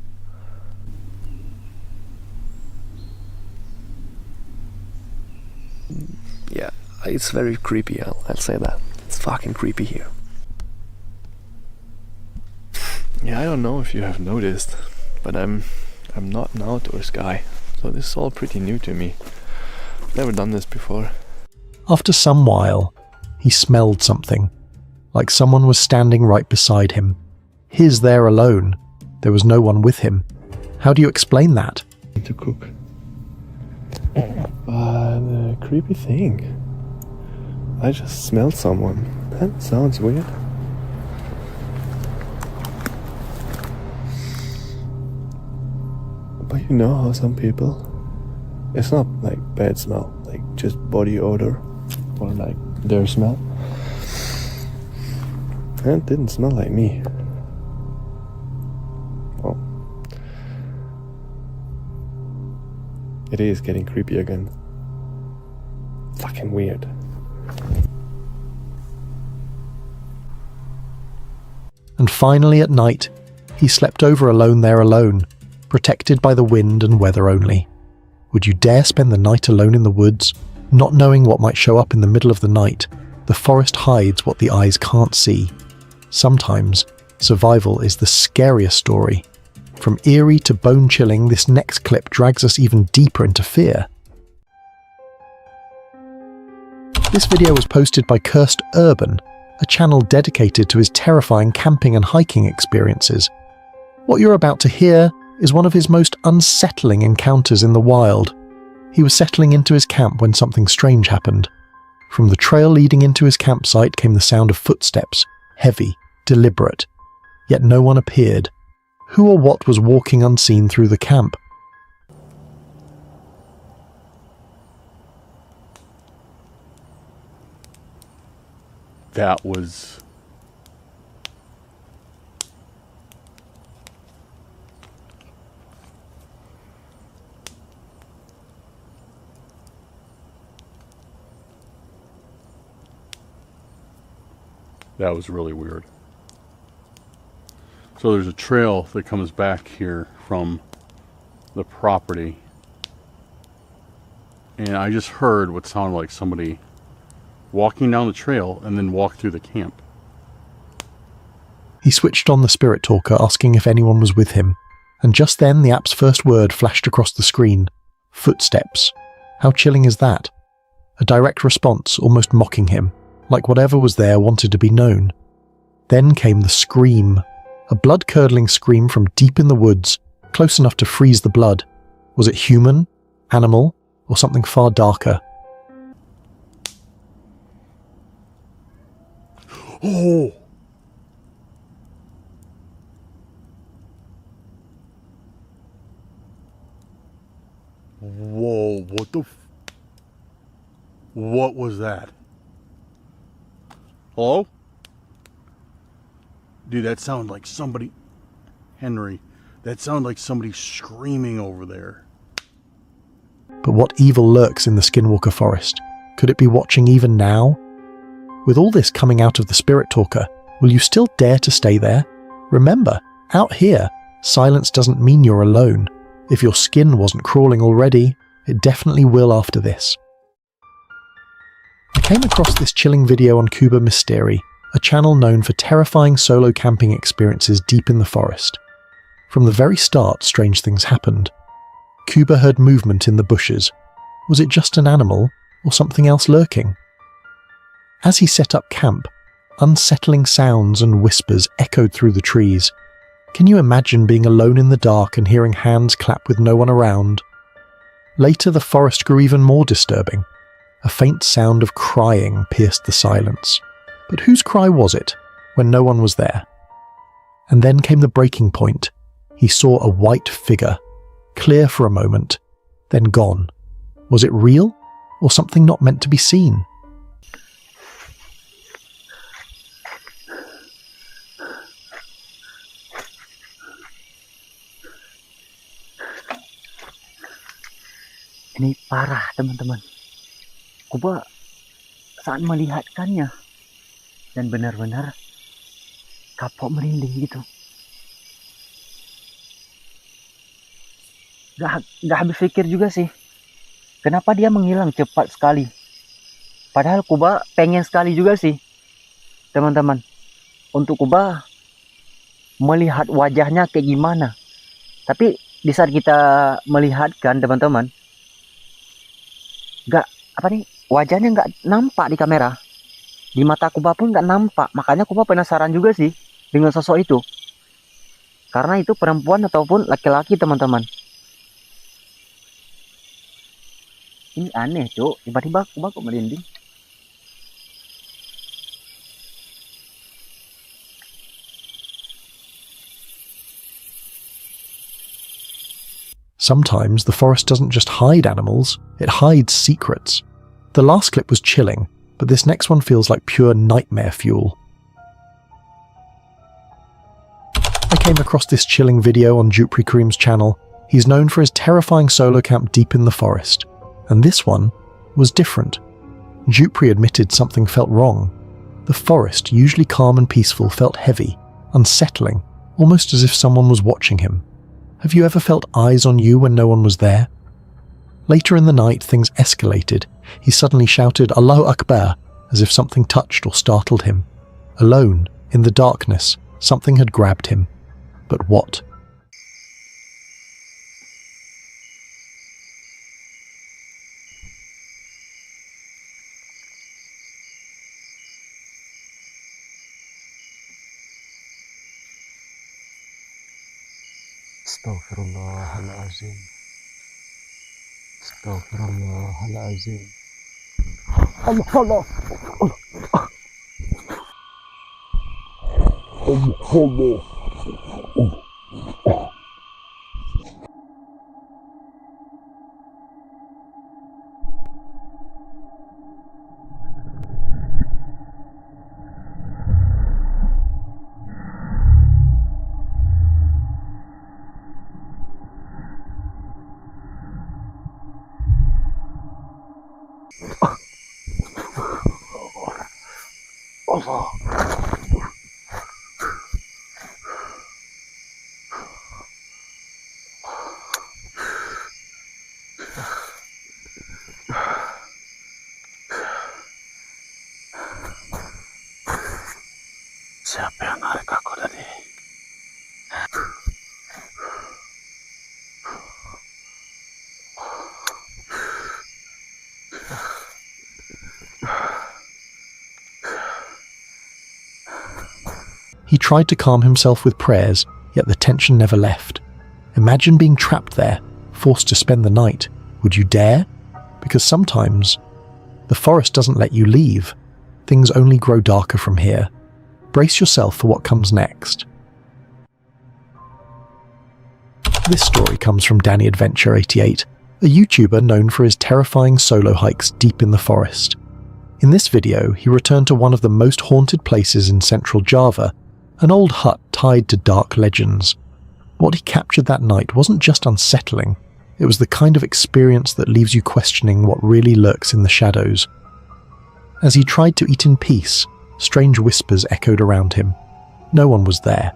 Yeah, it's very creepy, I'll say that. It's fucking creepy here. Yeah, I don't know if you have noticed, but I'm not an outdoors guy, so this is all pretty new to me. Never done this before. After some while, he smelled something, like someone was standing right beside him. His there alone. There was no one with him. How do you explain that? To cook. The creepy thing. I just smelled someone. That sounds weird. But you know how some people... It's not like bad smell, like just body odor. Or like their smell. And it didn't smell like me. Oh. It is getting creepy again. Fucking weird. And finally at night, he slept over alone there alone, protected by the wind and weather only. Would you dare spend the night alone in the woods? Not knowing what might show up in the middle of the night, the forest hides what the eyes can't see. Sometimes, survival is the scariest story. From eerie to bone-chilling, this next clip drags us even deeper into fear. This video was posted by Cursed Urban, a channel dedicated to his terrifying camping and hiking experiences. What you're about to hear is one of his most unsettling encounters in the wild. He was settling into his camp when something strange happened. From the trail leading into his campsite came the sound of footsteps, heavy, deliberate. Yet no one appeared. Who or what was walking unseen through the camp? That was... That was really weird. So there's a trail that comes back here from the property. And I just heard what sounded like somebody walking down the trail and then walk through the camp. He switched on the spirit talker, asking if anyone was with him, and just then the app's first word flashed across the screen. Footsteps. How chilling is that? A direct response, almost mocking him, like whatever was there wanted to be known. Then came the scream. A blood-curdling scream from deep in the woods, close enough to freeze the blood. Was it human, animal, or something far darker? Oh! Whoa, what the what was that? Hello? Dude, that sounded like somebody... Henry, that sounded like somebody screaming over there. But what evil lurks in the Skinwalker forest? Could it be watching even now? With all this coming out of the spirit talker, will you still dare to stay there? Remember, out here, silence doesn't mean you're alone. If your skin wasn't crawling already, it definitely will after this. I came across this chilling video on Cuba Mystery, a channel known for terrifying solo camping experiences deep in the forest. From the very start, strange things happened. Cuba heard movement in the bushes. Was it just an animal, or something else lurking? As he set up camp, unsettling sounds and whispers echoed through the trees. Can you imagine being alone in the dark and hearing hands clap with no one around? Later, the forest grew even more disturbing. A faint sound of crying pierced the silence. But whose cry was it, when no one was there? And then came the breaking point. He saw a white figure, clear for a moment, then gone. Was it real, or something not meant to be seen? Ini parah, teman-teman. Kuba saat melihatkannya dan benar-benar kapok merinding gitu. Gak habis pikir juga sih. Kenapa dia menghilang cepat sekali? Padahal Kuba pengen sekali juga sih, teman-teman. Untuk Kuba melihat wajahnya kayak gimana. Tapi di saat kita melihatkan, teman-teman, wajahnya nggak nampak di kamera. Di mata Kuba pun nggak nampak. Makanya Kuba penasaran juga sih dengan sosok itu. Karena itu perempuan ataupun laki-laki, teman-teman. Ini aneh, Cuk. Tiba-tiba Kuba kok merinding. Sometimes the forest doesn't just hide animals, it hides secrets. The last clip was chilling, but this next one feels like pure nightmare fuel. I came across this chilling video on Jupri Karim's channel. He's known for his terrifying solo camp deep in the forest, and this one was different. Jupri admitted something felt wrong. The forest, usually calm and peaceful, felt heavy, unsettling, almost as if someone was watching him. Have you ever felt eyes on you when no one was there? Later in the night, things escalated. He suddenly shouted Allahu Akbar, as if something touched or startled him. Alone, in the darkness, something had grabbed him. But what? Astaghfirullahalazim. Astaghfirullahalazim. Allah. Allah. Siapa yang narik aku tadi? He tried to calm himself with prayers, yet the tension never left. Imagine being trapped there, forced to spend the night. Would you dare? Because sometimes the forest doesn't let you leave. Things only grow darker from here. Brace yourself for what comes next. This story comes from Danny Adventure 88, a YouTuber known for his terrifying solo hikes deep in the forest. In this video, he returned to one of the most haunted places in central Java, an old hut tied to dark legends. What he captured that night wasn't just unsettling, it was the kind of experience that leaves you questioning what really lurks in the shadows. As he tried to eat in peace, strange whispers echoed around him. No one was there.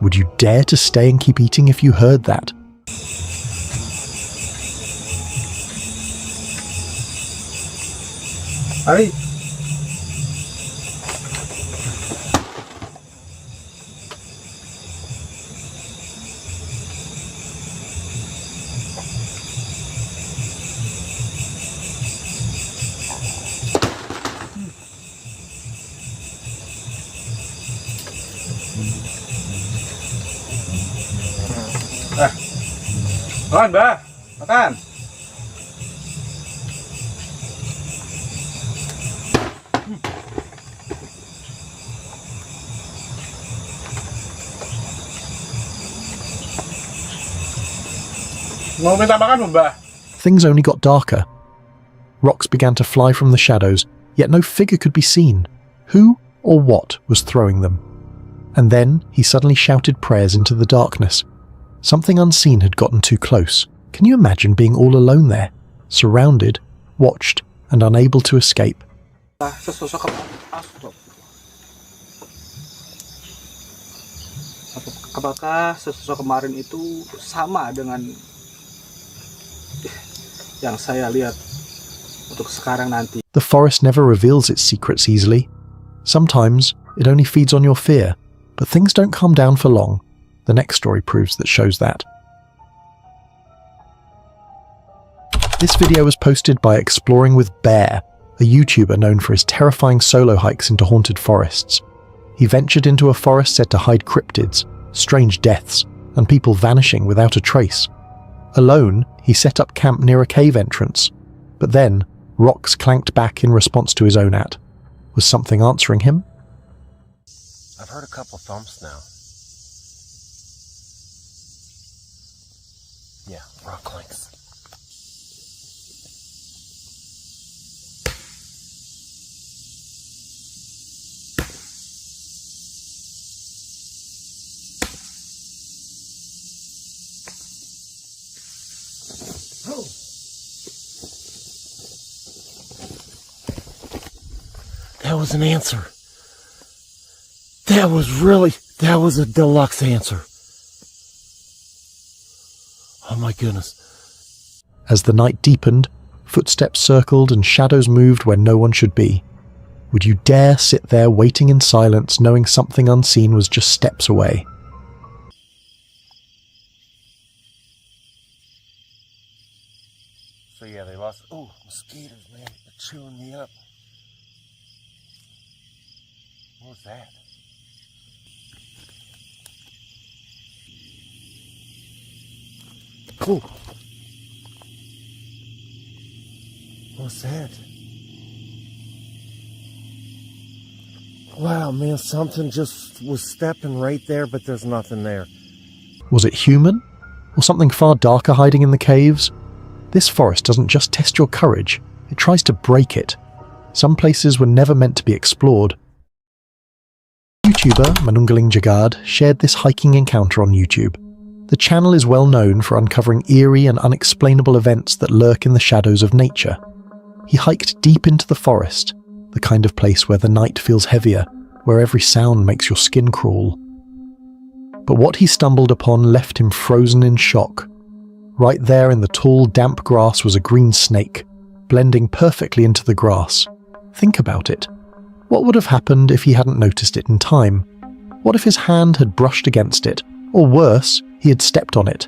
Would you dare to stay and keep eating if you heard that? Ari. Makan, Mbak. Makan. Mau minta makan, Mbak? Things only got darker. Rocks began to fly from the shadows, yet no figure could be seen. Who or what was throwing them? And then he suddenly shouted prayers into the darkness. Something unseen had gotten too close. Can you imagine being all alone there, surrounded, watched, and unable to escape? Apakah sosok kemarin itu sama dengan yang saya lihat untuk sekarang nanti? The forest never reveals its secrets easily. Sometimes it only feeds on your fear, but things don't calm down for long. The next story proves that shows that. This video was posted by Exploring with Bear, a YouTuber known for his terrifying solo hikes into haunted forests. He ventured into a forest said to hide cryptids, strange deaths, and people vanishing without a trace. Alone, he set up camp near a cave entrance, but then rocks clanked back in response to his own act. Was something answering him? I've heard a couple thumps now. Yeah, rock clanks. Oh. That was an answer. That was a deluxe answer. Oh my goodness. As the night deepened, footsteps circled and shadows moved where no one should be. Would you dare sit there waiting in silence, knowing something unseen was just steps away? So yeah, they lost. Oh, mosquitoes, man. They're chewing me up. What was that? Oh. What's that? Wow, man, something just was stepping right there, but there's nothing there. Was it human? Or something far darker hiding in the caves? This forest doesn't just test your courage, it tries to break it. Some places were never meant to be explored. YouTuber Manunggaling Jagad shared this hiking encounter on YouTube. The channel is well known for uncovering eerie and unexplainable events that lurk in the shadows of nature. He hiked deep into the forest, the kind of place where the night feels heavier, where every sound makes your skin crawl. But what he stumbled upon left him frozen in shock. Right there in the tall, damp grass was a green snake, blending perfectly into the grass. Think about it. What would have happened if he hadn't noticed it in time? What if his hand had brushed against it? Or worse, he had stepped on it?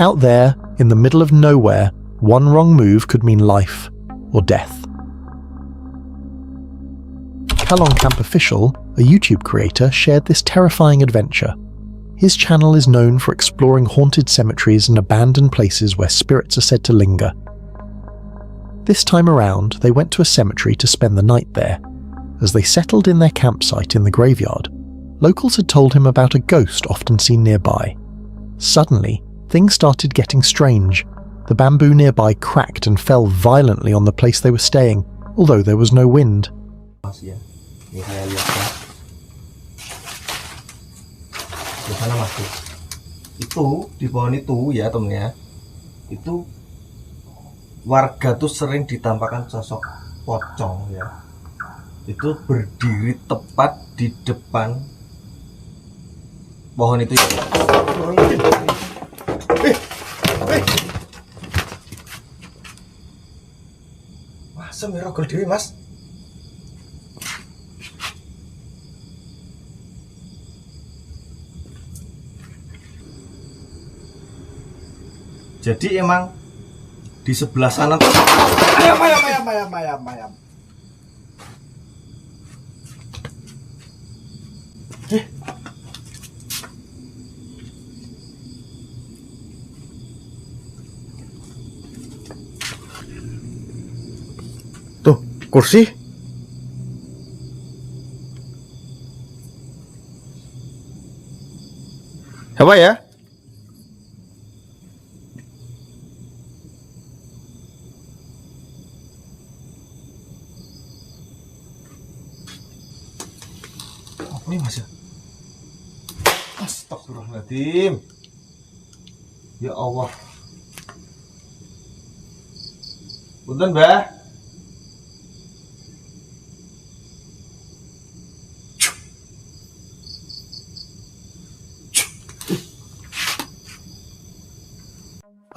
Out there, in the middle of nowhere, one wrong move could mean life or death. Kalong Camp Official, a YouTube creator, shared this terrifying adventure. His channel is known for exploring haunted cemeteries and abandoned places where spirits are said to linger. This time around, they went to a cemetery to spend the night there. As they settled in their campsite in the graveyard, locals had told him about a ghost often seen nearby. Suddenly, things started getting strange. The bamboo nearby cracked and fell violently on the place they were staying, although there was no wind. Di sana Mas. Itu di pohon itu ya temennya. Itu warga tuh sering ditampakkan sosok pocong ya. Itu berdiri tepat di depan pohon itu ya. Masa mirogol dewi Mas? Jadi emang di sebelah sana tuh ayam. Tuh, kursi. Apa ya? Apa ini Mas ya? Astagfirullahaladzim. Ya Allah. Punten, Mbah.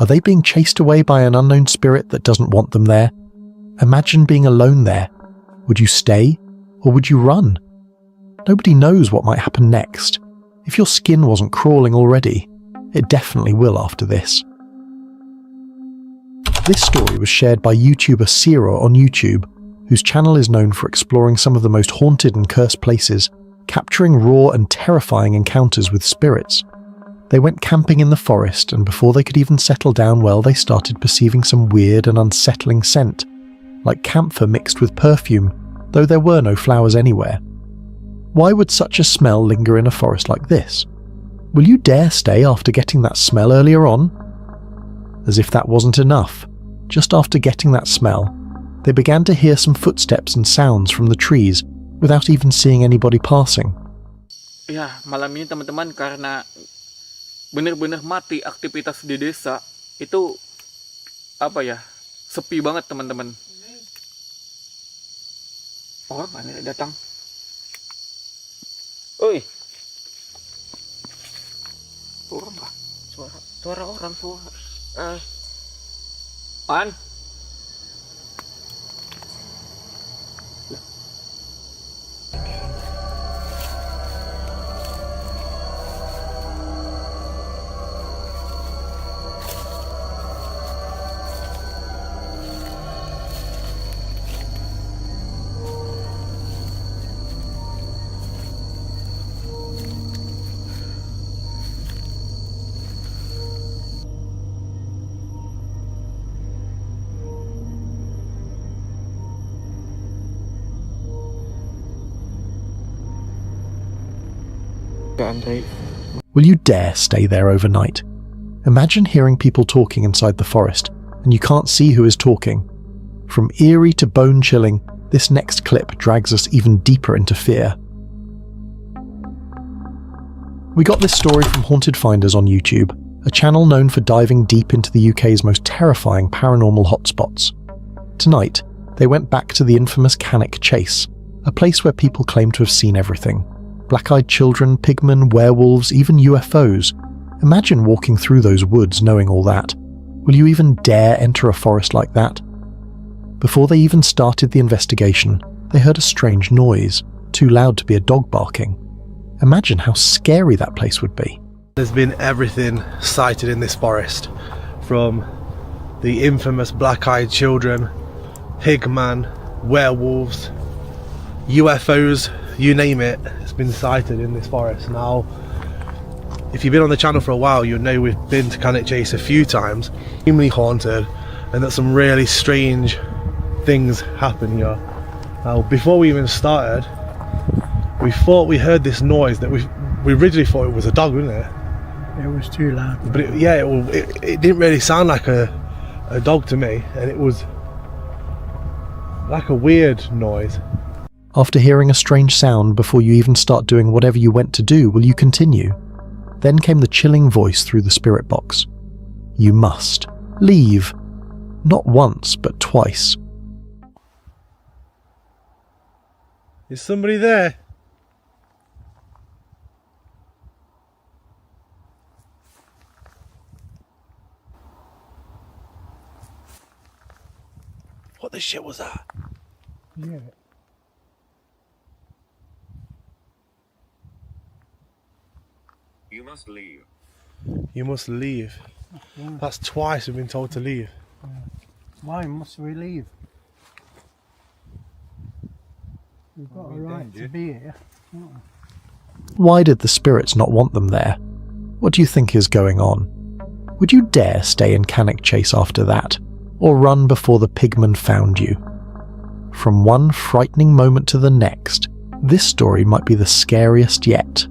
Are they being chased away by an unknown spirit that doesn't want them there? Imagine being alone there. Would you stay, or would you run? Nobody knows what might happen next. If your skin wasn't crawling already, it definitely will after this. This story was shared by YouTuber Sierra on YouTube, whose channel is known for exploring some of the most haunted and cursed places, capturing raw and terrifying encounters with spirits. They went camping in the forest, and before they could even settle down well, they started perceiving some weird and unsettling scent, like camphor mixed with perfume, though there were no flowers anywhere. Why would such a smell linger in a forest like this? Will you dare stay after getting that smell earlier on? As if that wasn't enough, just after getting that smell, they began to hear some footsteps and sounds from the trees without even seeing anybody passing. Ya, malam ini teman-teman karena bener-bener mati aktivitas di desa, itu apa ya, sepi banget teman-teman. Oh, mana datang? Oi. Orang apa? Suara orang, Man. Will you dare stay there overnight? Imagine hearing people talking inside the forest, and you can't see who is talking. From eerie to bone-chilling, this next clip drags us even deeper into fear. We got this story from Haunted Finders on YouTube, a channel known for diving deep into the UK's most terrifying paranormal hotspots. Tonight, they went back to the infamous Cannock Chase, a place where people claim to have seen everything. Black-eyed children, pigmen, werewolves, even UFOs. Imagine walking through those woods knowing all that. Will you even dare enter a forest like that? Before they even started the investigation, they heard a strange noise, too loud to be a dog barking. Imagine how scary that place would be. There's been everything sighted in this forest, from the infamous black-eyed children, pigman, werewolves, UFOs, you name it, it's been sighted in this forest. Now, if you've been on the channel for a while, you'll know we've been to Cannock Chase a few times, extremely haunted, and that some really strange things happen here. Now, before we even started, we thought we heard this noise that we originally thought it was a dog, wasn't it? It was too loud. But it didn't really sound like a dog to me, and it was like a weird noise. After hearing a strange sound before you even start doing whatever you went to do, will you continue? Then came the chilling voice through the spirit box. You must leave. Not once, but twice. Is somebody there? What the shit was that? Yeah. You must leave. You must leave. That's twice we've been told to leave. Why must we leave? We've got a right to be here. Why did the spirits not want them there? What do you think is going on? Would you dare stay in Cannock Chase after that, or run before the pigmen found you? From one frightening moment to the next, this story might be the scariest yet.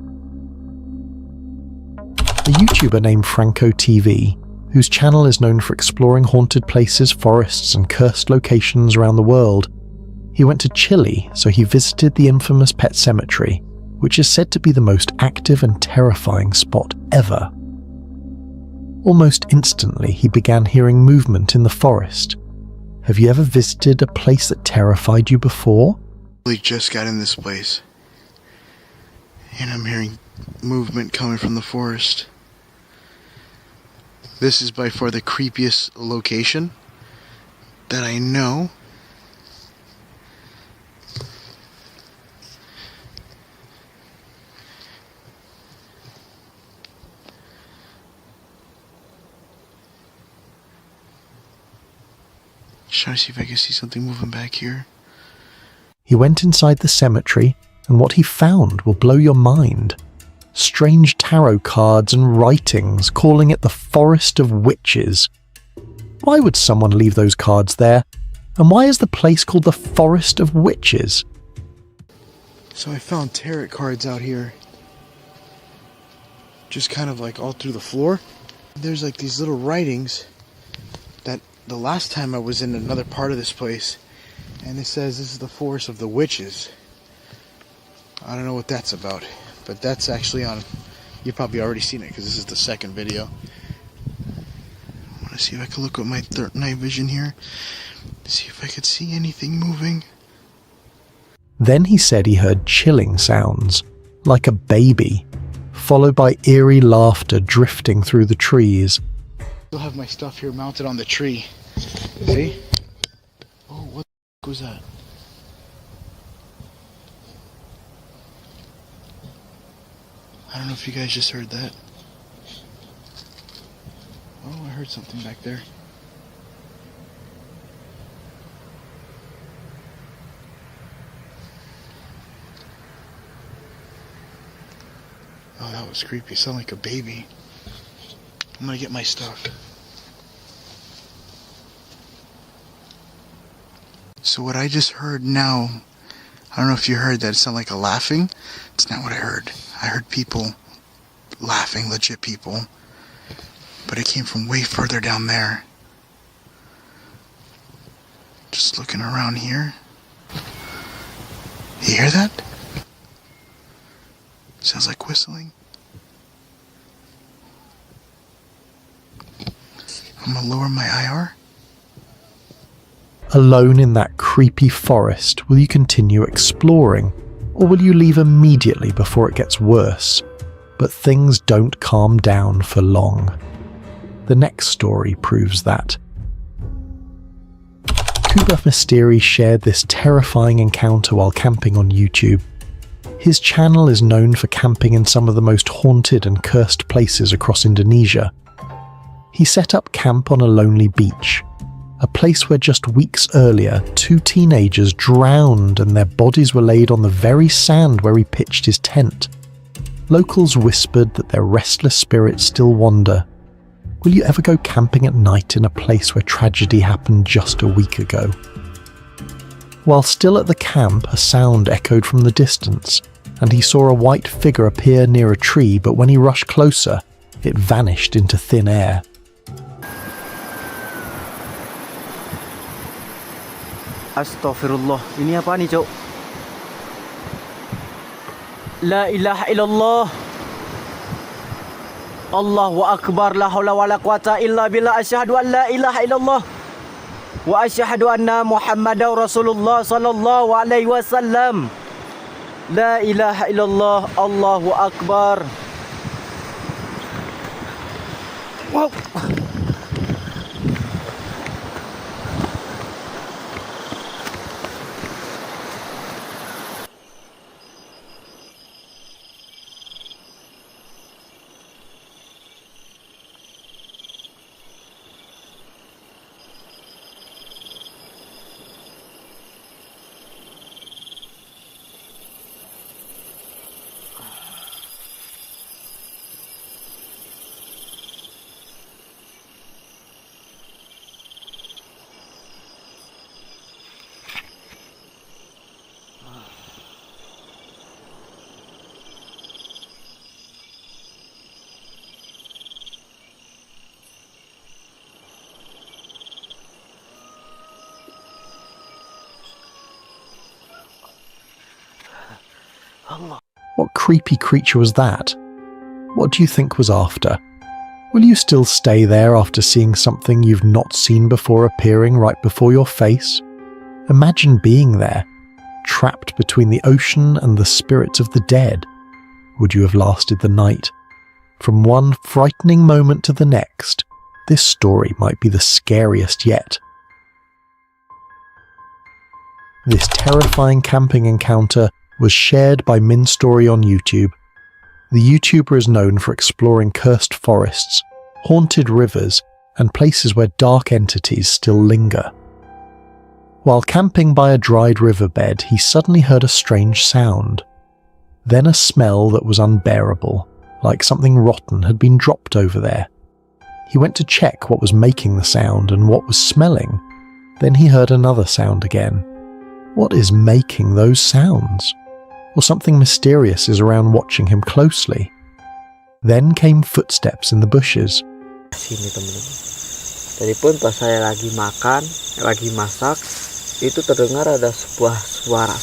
A YouTuber named Franco TV, whose channel is known for exploring haunted places, forests and cursed locations around the world. He went to Chile, so he visited the infamous Pet Cemetery, which is said to be the most active and terrifying spot ever. Almost instantly, he began hearing movement in the forest. Have you ever visited a place that terrified you before? We just got in this place, and I'm hearing movement coming from the forest. This is by far the creepiest location that I know. Just trying to see if I can see something moving back here. He went inside the cemetery, and what he found will blow your mind. Strange tarot cards and writings calling it the Forest of Witches. Why would someone leave those cards there? And why is the place called the Forest of Witches? So I found tarot cards out here. Just kind of like all through the floor. There's like these little writings the last time I was in another part of this place, and it says this is the forest of the witches. I don't know what that's about, but that's actually on, you've probably already seen it because this is the second video. I want to see if I can look at my night vision here, see if I could see anything moving. Then he said he heard chilling sounds, like a baby, followed by eerie laughter drifting through the trees. I still have my stuff here mounted on the tree. See? Oh, what the was that? I don't know if you guys just heard that. Oh, I heard something back there. Oh, that was creepy. It sounded like a baby. I'm gonna get my stuff. So what I just heard now, I don't know if you heard that, it sounded like a laughing. It's not what I heard. I heard people laughing, legit people. But it came from way further down there. Just looking around here. You hear that? Sounds like whistling. I'm gonna lower my IR. Alone in that creepy forest, will you continue exploring, or will you leave immediately before it gets worse? But things don't calm down for long. The next story proves that. Kuba Mysteri shared this terrifying encounter while camping on YouTube. His channel is known for camping in some of the most haunted and cursed places across Indonesia. He set up camp on a lonely beach, a place where just weeks earlier 2 teenagers drowned and their bodies were laid on the very sand where he pitched his tent. Locals whispered that their restless spirits still wander. Will you ever go camping at night in a place where tragedy happened just a week ago? While still at the camp, a sound echoed from the distance, and he saw a white figure appear near a tree, but when he rushed closer, it vanished into thin air. Astaghfirullah, ini apa nih, Cok? La ilaha illallah. Allahu akbar, la haula wala quwata illa billah, asyhadu an la ilaha illallah wa asyhadu anna Muhammadar Rasulullah sallallahu alaihi wasallam. La ilaha illallah, Allahu akbar. Wow. What creepy creature was that? What do you think was after? Will you still stay there after seeing something you've not seen before appearing right before your face? Imagine being there, trapped between the ocean and the spirits of the dead. Would you have lasted the night? From one frightening moment to the next, this story might be the scariest yet. This terrifying camping encounter was shared by Min Story on YouTube. The YouTuber is known for exploring cursed forests, haunted rivers, and places where dark entities still linger. While camping by a dried riverbed, he suddenly heard a strange sound. Then a smell that was unbearable, like something rotten had been dropped over there. He went to check what was making the sound and what was smelling. Then he heard another sound again. What is making those sounds? Or something mysterious is around watching him closely. Then came footsteps in the bushes. Sini teman-teman. Tadi pun pas saya lagi makan, lagi masak, itu terdengar ada sebuah suara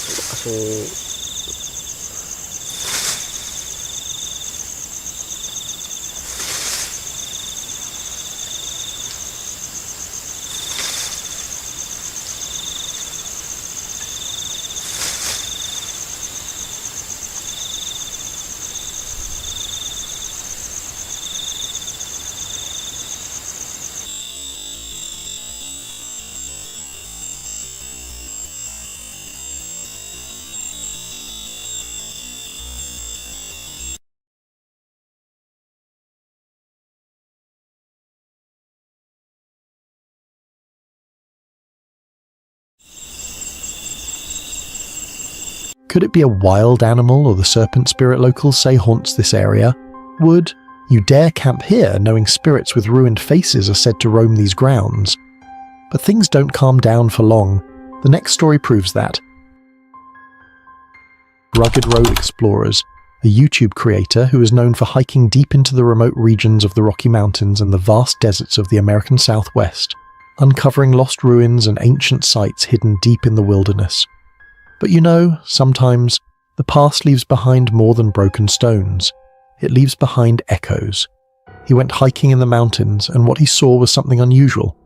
Could it be a wild animal or the serpent spirit locals say haunts this area? Would you dare camp here knowing spirits with ruined faces are said to roam these grounds? But things don't calm down for long. The next story proves that. Rugged Road Explorers, a YouTube creator who is known for hiking deep into the remote regions of the Rocky Mountains and the vast deserts of the American Southwest, uncovering lost ruins and ancient sites hidden deep in the wilderness. But you know, sometimes the past leaves behind more than broken stones. It leaves behind echoes. He went hiking in the mountains, and what he saw was something unusual.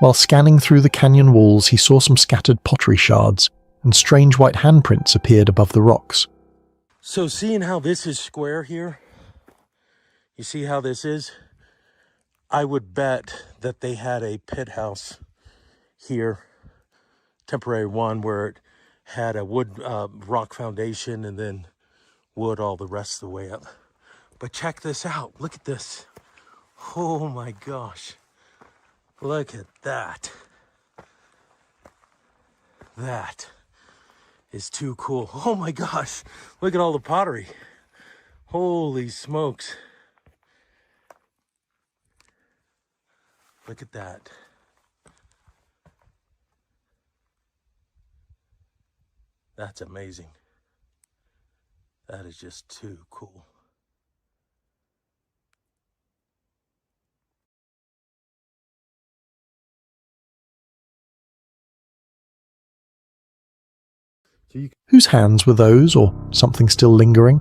While scanning through the canyon walls, he saw some scattered pottery shards, and strange white handprints appeared above the rocks. So seeing how this is square here, you see how this is? I would bet that they had a pit house here, temporary one, where it had a wood rock foundation and then wood all the rest of the way up. But check this out. Look at this. Oh my gosh. Look at that. That is too cool. Oh my gosh. Look at all the pottery. Holy smokes. Look at that. That's amazing. That is just too cool. Whose hands were those, or something still lingering?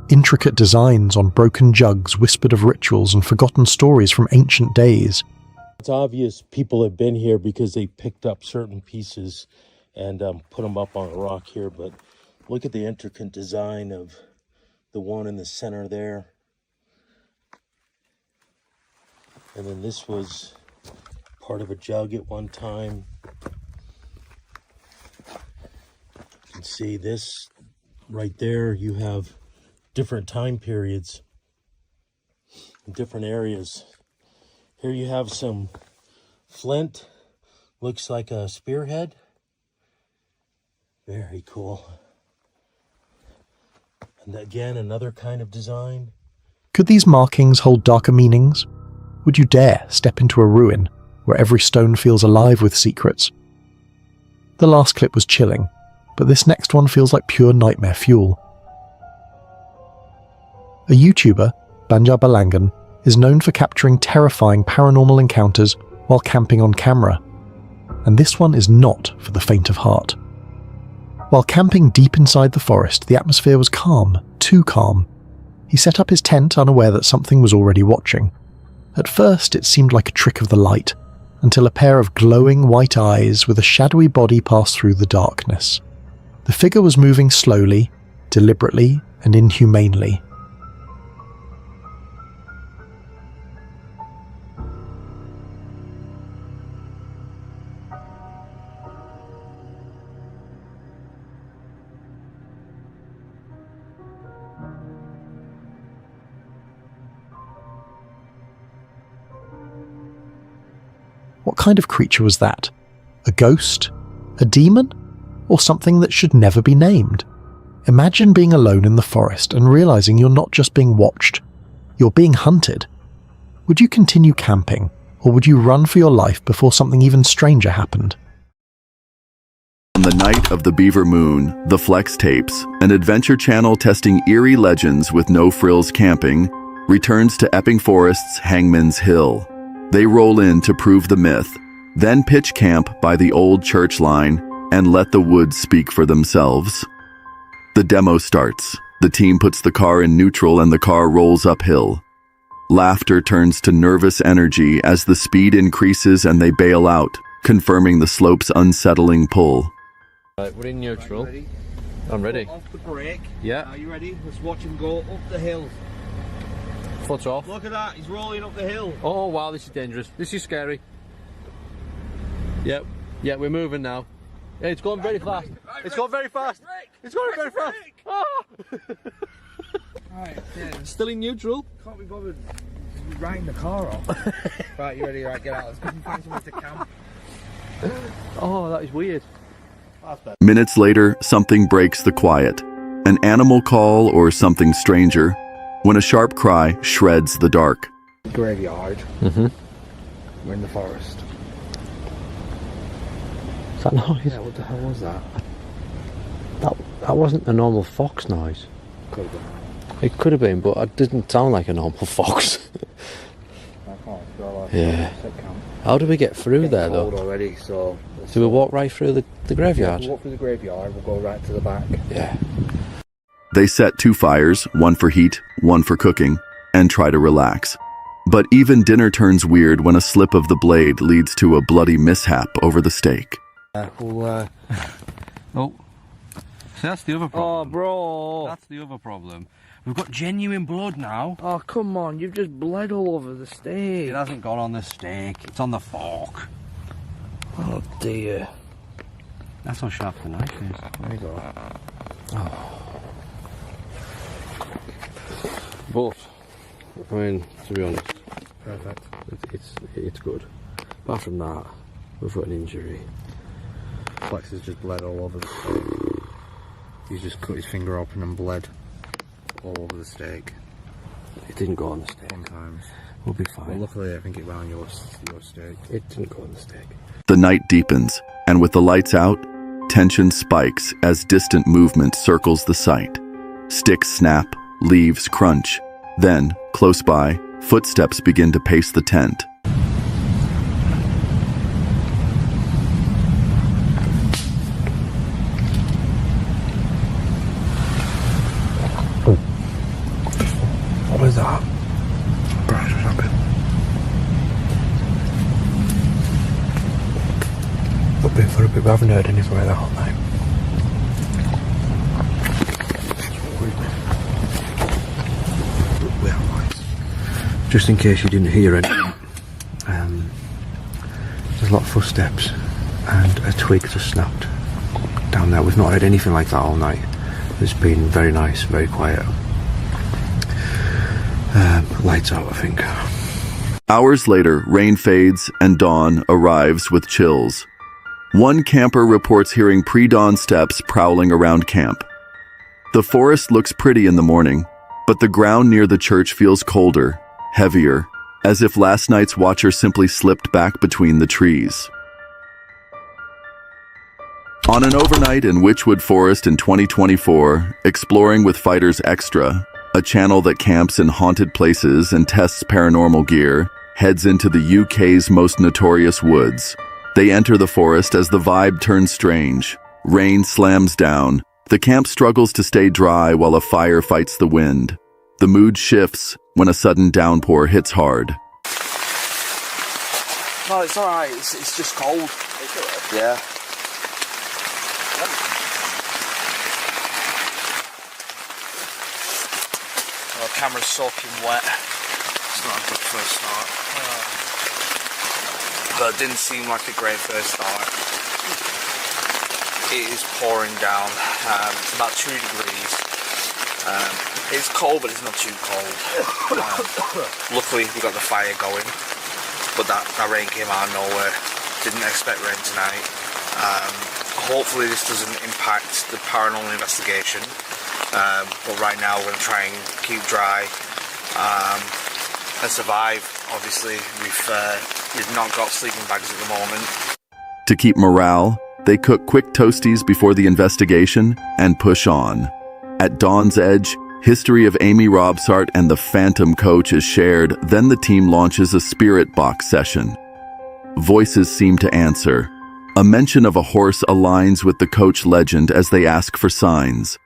Intricate designs on broken jugs whispered of rituals and forgotten stories from ancient days. It's obvious people have been here because they picked up certain pieces and put them up on a rock here, but look at the intricate design of the one in the center there. And then this was part of a jug at one time. You can see this right there. You have different time periods in different areas. Here you have some flint. Looks like a spearhead. Very cool. And again, another kind of design. Could these markings hold darker meanings? Would you dare step into a ruin where every stone feels alive with secrets? The last clip was chilling, but this next one feels like pure nightmare fuel. A YouTuber, Banjar Balangan, is known for capturing terrifying paranormal encounters while camping on camera. And this one is not for the faint of heart. While camping deep inside the forest, the atmosphere was calm, too calm. He set up his tent unaware that something was already watching. At first, it seemed like a trick of the light, until a pair of glowing white eyes with a shadowy body passed through the darkness. The figure was moving slowly, deliberately, and inhumanely. What kind of creature was that? A ghost? A demon? Or something that should never be named? Imagine being alone in the forest and realizing you're not just being watched, you're being hunted. Would you continue camping, or would you run for your life before something even stranger happened? On the night of the Beaver Moon, the Flex Tapes, an adventure channel testing eerie legends with no-frills camping, returns to Epping Forest's Hangman's Hill. They roll in to prove the myth, then pitch camp by the old church line and let the woods speak for themselves. The demo starts. The team puts the car in neutral and the car rolls uphill. Laughter turns to nervous energy as the speed increases and they bail out, confirming the slope's unsettling pull. Right, we're in neutral. I'm ready. Off the brake. Yeah. Are you ready? Let's watch him go up the hill. Foot off. Look at that, he's rolling up the hill. Oh wow, this is dangerous. This is scary. Yep. Yeah, we're moving now. Yeah, it's going very fast. It's going very fast. It's going very fast. Ah! Alright, Still in neutral. can't be bothered writing the car off. Right, you ready? Right, get out. Let's go and find somewhere to camp. Oh, that is weird. Minutes later, something breaks the quiet. An animal call or something stranger, when a sharp cry shreds the dark. Graveyard. Mm-hmm. We're in the forest. Is that noise? Yeah, what the hell was that? That wasn't a normal fox noise. Could have been. It could have been, but it didn't sound like a normal fox. Yeah. How do we get through there though? Already, so Do we walk right through the graveyard? We'll walk through the graveyard, we'll go right to the back. Yeah. They set 2 fires, one for heat, one for cooking, and try to relax. But even dinner turns weird when a slip of the blade leads to a bloody mishap over the steak. Oh, so that's the other problem. Oh, bro. That's the other problem. We've got genuine blood now. Oh, come on, you've just bled all over the steak. It hasn't gone on the steak, it's on the fork. Oh, dear. That's how sharp the knife is. There you go. Oh. But, I mean, to be honest, Perfect. it's good. Apart from that, we've got an injury. Flex has just bled all over the steak. He's just cut his finger open and bled all over the steak. It didn't go on the steak. Sometimes. We'll be fine. Well, luckily I think it went on your steak. It didn't go on the steak. The night deepens, and with the lights out, tension spikes as distant movement circles the site. Sticks snap, leaves crunch. Then, close by, footsteps begin to pace the tent. What was that? Crash or something? We've been for a bit, we haven't heard anything like that all night. We are lights. Just in case you didn't hear it, there's a lot of footsteps and a twig just snapped down there. We've not heard anything like that all night. It's been very nice, very quiet. Lights out, I think. Hours later, rain fades and dawn arrives with chills. One camper reports hearing pre-dawn steps prowling around camp. The forest looks pretty in the morning, but the ground near the church feels colder, heavier, as if last night's watcher simply slipped back between the trees. On an overnight in Witchwood Forest in 2024, Exploring with Fighters Extra, a channel that camps in haunted places and tests paranormal gear, heads into the UK's most notorious woods. They enter the forest as the vibe turns strange. Rain slams down. The camp struggles to stay dry while a fire fights the wind. The mood shifts when a sudden downpour hits hard. No, it's alright, it's just cold. It's alright. Yeah. Oh, the camera's soaking wet. It's not a good first start. But it didn't seem like a great first start. It is pouring down. It's about 2 degrees. It's cold, but it's not too cold. Luckily, we got the fire going, but that rain came out of nowhere. Didn't expect rain tonight. Hopefully, this doesn't impact the paranormal investigation. But right now, we're going to try and keep dry and survive. Obviously, we've not got sleeping bags at the moment. To keep morale, they cook quick toasties before the investigation and push on. At dawn's edge, History of Amy Robsart and the Phantom Coach is shared, then the team launches a spirit box session. Voices seem to answer. A mention of a horse aligns with the coach legend as they ask for signs.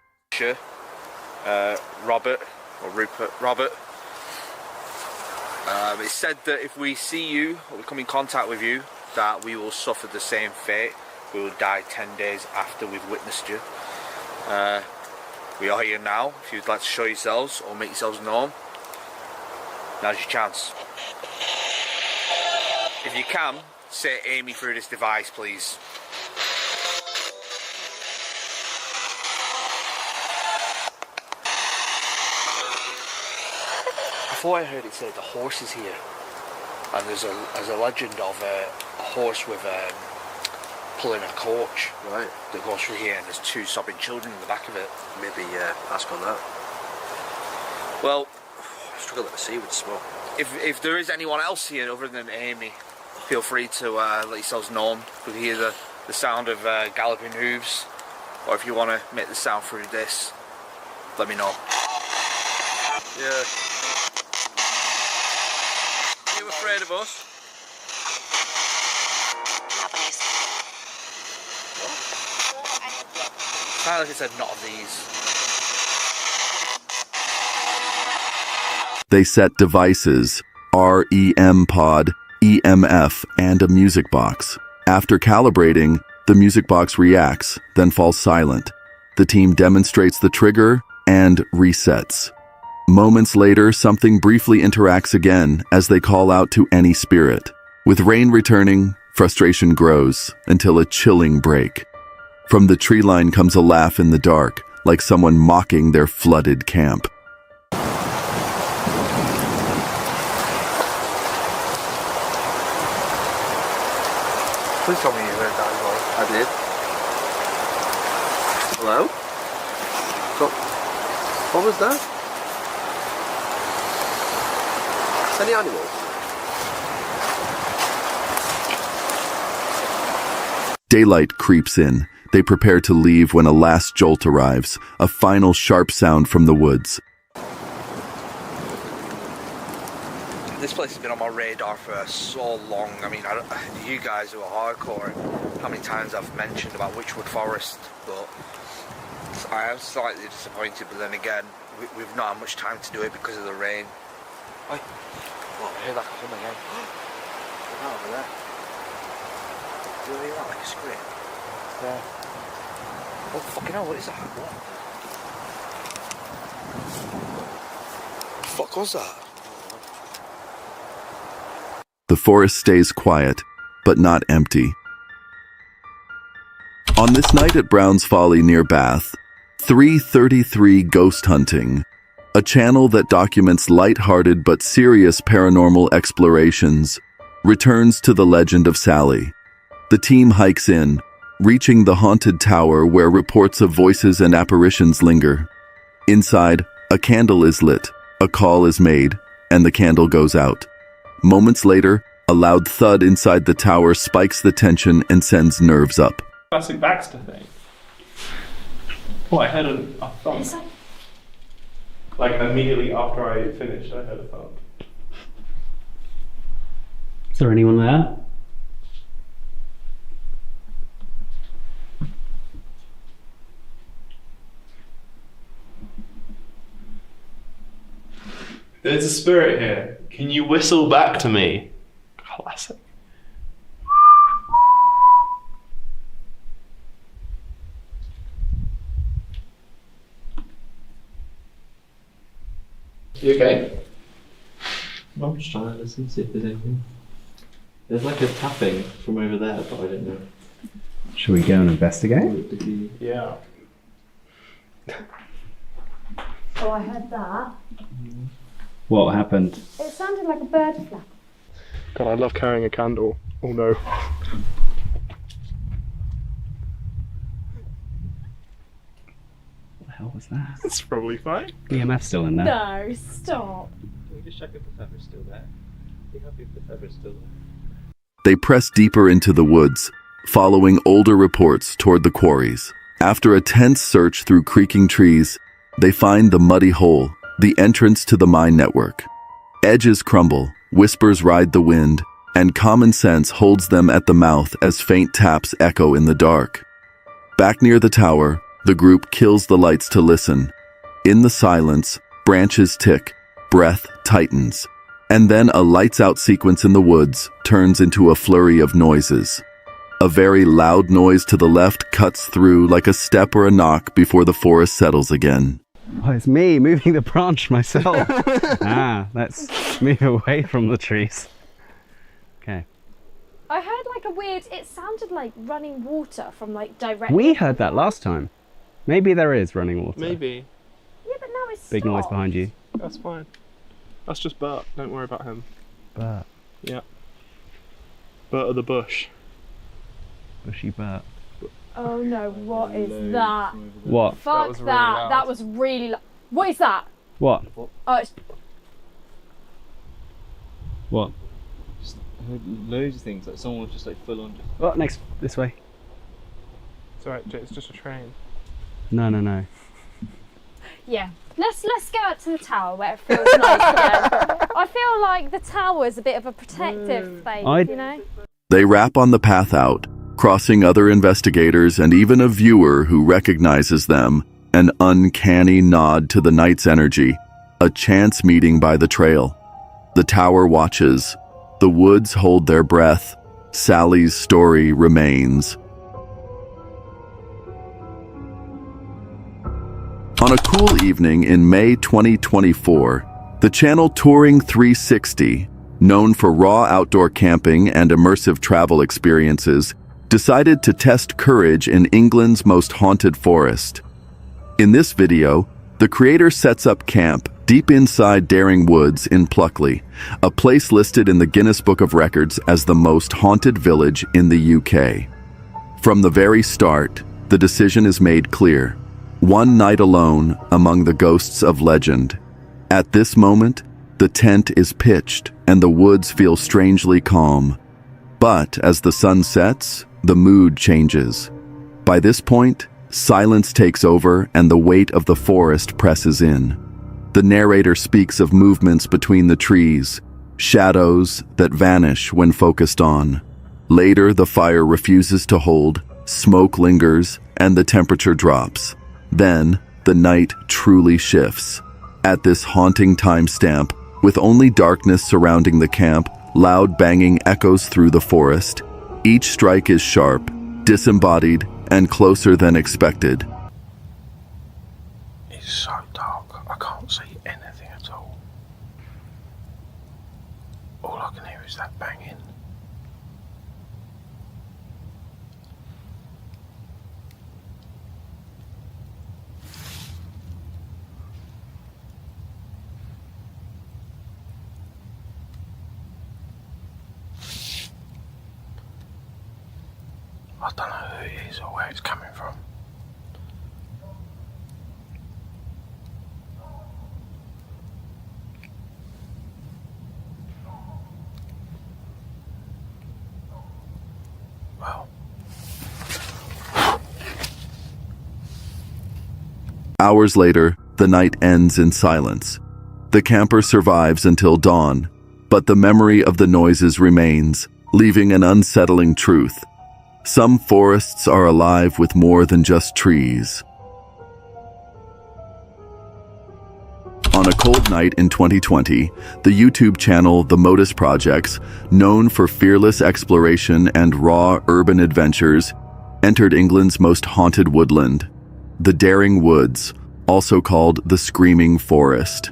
Robert, or Rupert, Robert. It's said that if we see you, or we come in contact with you, that we will suffer the same fate. We will die 10 days after we've witnessed you. We are here now. If you'd like to show yourselves or make yourselves known, now's your chance. If you can, say Amy through this device, please. Before I heard it say the horse is here, and there's a legend of a horse with pulling a coach that goes through here, and there's 2 sobbing children in the back of it. Maybe ask on that. Well, I struggle to see with smoke. If there is anyone else here other than Amy, feel free to let yourselves know. You can hear the sound of galloping hooves, or if you want to make the sound through this, let me know. Yeah. Are you afraid of us? Kind of like I said, not of these. They set devices, REM pod, EMF, and a music box. After calibrating, the music box reacts, then falls silent. The team demonstrates the trigger and resets. Moments later, something briefly interacts again as they call out to any spirit. With rain returning, frustration grows until a chilling break. From the tree line comes a laugh in the dark, like someone mocking their flooded camp. Please tell me you heard that as well. I did. Hello? What was that? Any animals? Daylight creeps in. They prepare to leave when a last jolt arrives, a final sharp sound from the woods. This place has been on my radar for so long. I mean, you guys who are hardcore, how many times I've mentioned about Witchwood Forest, but I am slightly disappointed. But then again, we've not had much time to do it because of the rain. Oh, I hear that hum again. Look over there. Do you hear that like a scream? Yeah. Oh fucking hell! What is that? What the fuck was that? The forest stays quiet, but not empty. On this night at Brown's Folly near Bath, 333 Ghost Hunting, a channel that documents light-hearted but serious paranormal explorations, returns to the legend of Sally. The team hikes in, reaching the haunted tower where reports of voices and apparitions linger. Inside, a candle is lit, a call is made, and the candle goes out. Moments later, a loud thud inside the tower spikes the tension and sends nerves up. Classic Baxter thing. Oh, I heard a thump. Like immediately after I finished, I heard a thump. Is there anyone there? There's a spirit here. Can you whistle back to me? Classic. You okay? I'm just trying to listen, see if there's anything. There's like a tapping from over there, but I don't know. Should we go and investigate? Yeah. Oh, I heard that. What happened? It sounded like a bird flap. God, I love carrying a candle. Oh no. What the hell was that? It's probably fine. EMF still in there? No, stop. Can we just check if the feather's still there? Be happy if the feather's still there. They press deeper into the woods, following older reports toward the quarries. After a tense search through creaking trees, They find the muddy hole, the entrance to the mine network. Edges crumble, whispers ride the wind, and common sense holds them at the mouth as faint taps echo in the dark. Back near the tower, the group kills the lights to listen. In the silence, branches tick, breath tightens, and then a lights-out sequence in the woods turns into a flurry of noises. A very loud noise to the left cuts through like a step or a knock before the forest settles again. Oh, it's me moving the branch myself. Let's move away from the trees. Okay. I heard like a weird, it sounded like running water from like directly. We heard that last time. Maybe there is running water. Maybe. Yeah, but now it's Big noise behind you. That's fine. That's just Bert. Don't worry about him. Bert. Yeah. Bert of the bush. Bushy Bert. Oh no, what is that? What? Fuck that. That was really what is that? What? Oh, it's... What? Just heard loads of things, like someone was just like full on just... Oh, next, this way. It's alright, it's just a train. No. Yeah. Let's go out to the tower where it feels nice again. I feel like the tower is a bit of a protective space, you know? They wrap on the path out, crossing other investigators and even a viewer who recognizes them, an uncanny nod to the night's energy, a chance meeting by the trail. The tower watches. The woods hold their breath. Sally's story remains. On a cool evening in May 2024, the channel Touring 360, known for raw outdoor camping and immersive travel experiences, decided to test courage in England's most haunted forest. In this video, the creator sets up camp deep inside Daring Woods in Pluckley, a place listed in the Guinness Book of Records as the most haunted village in the UK. From the very start, the decision is made clear. One night alone among the ghosts of legend. At this moment, the tent is pitched and the woods feel strangely calm. But as the sun sets, the mood changes. By this point, silence takes over and the weight of the forest presses in. The narrator speaks of movements between the trees, shadows that vanish when focused on. Later, the fire refuses to hold, smoke lingers, and the temperature drops. Then, the night truly shifts. At this haunting timestamp, with only darkness surrounding the camp, loud banging echoes through the forest. Each strike is sharp, disembodied, and closer than expected. It's so dark, I can't see anything at all. All I can hear is that banging. I don't know who it is or where it's coming from. Well. Hours later, the night ends in silence. The camper survives until dawn, but the memory of the noises remains, leaving an unsettling truth. Some forests are alive with more than just trees. On a cold night in 2020, the YouTube channel The Modus Projects, known for fearless exploration and raw urban adventures, entered England's most haunted woodland, the Daring Woods, also called the Screaming Forest.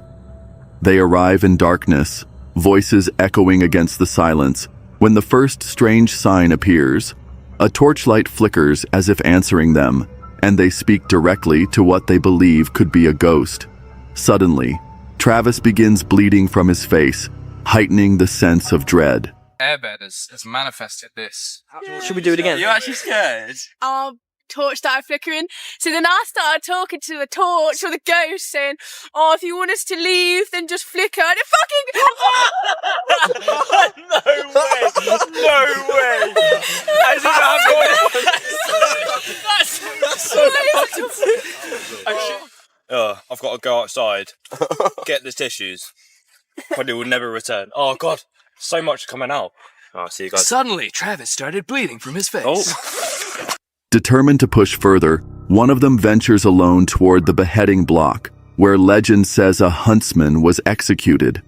They arrive in darkness, voices echoing against the silence, when the first strange sign appears. A torchlight flickers as if answering them, and they speak directly to what they believe could be a ghost. Suddenly, Travis begins bleeding from his face, heightening the sense of dread. Airbed has manifested this. Should we do it again? You're actually scared? Our torch started flickering. So then I started talking to the torch or the ghost saying, oh, if you want us to leave, then just flicker. And it fucking... No way! No way! As if I'm going... That's so fucking... I've got to go outside, get the tissues. Probably will never return. Oh God, so much coming out. Oh, see you guys. Suddenly, Travis started bleeding from his face. Oh. Determined to push further, one of them ventures alone toward the beheading block, where legend says a huntsman was executed.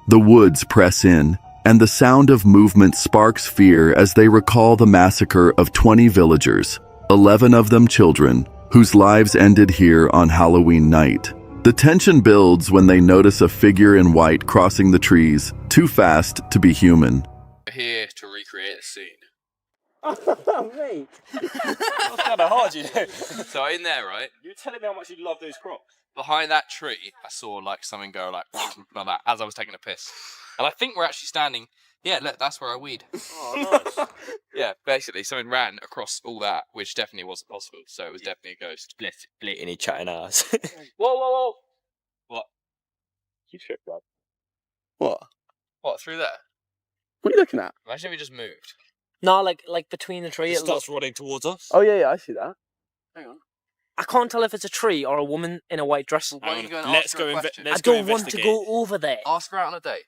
The woods press in, and the sound of movement sparks fear as they recall the massacre of 20 villagers, 11 of them children, whose lives ended here on Halloween night. The tension builds when they notice a figure in white crossing the trees, too fast to be human. We're here to recreate the scene. Oh, mate. That's kind of hard, you know. So in there, right? You're telling me how much you love those crocs. Behind that tree, I saw like something go like that as I was taking a piss. And I think we're actually standing. Yeah, look, that's where I weed. Oh, nice. Yeah, basically, something ran across all that, which definitely wasn't possible. So it was definitely a ghost. Splitting each chatting ass. Whoa! What? You tripped, bro. What, through there? What are you looking at? Imagine if we just moved. No, like between the tree. It starts running towards us. Oh yeah, I see that. Hang on. I can't tell if it's a tree or a woman in a white dress. Let's go investigate. I don't want to go over there. Ask her out on a date.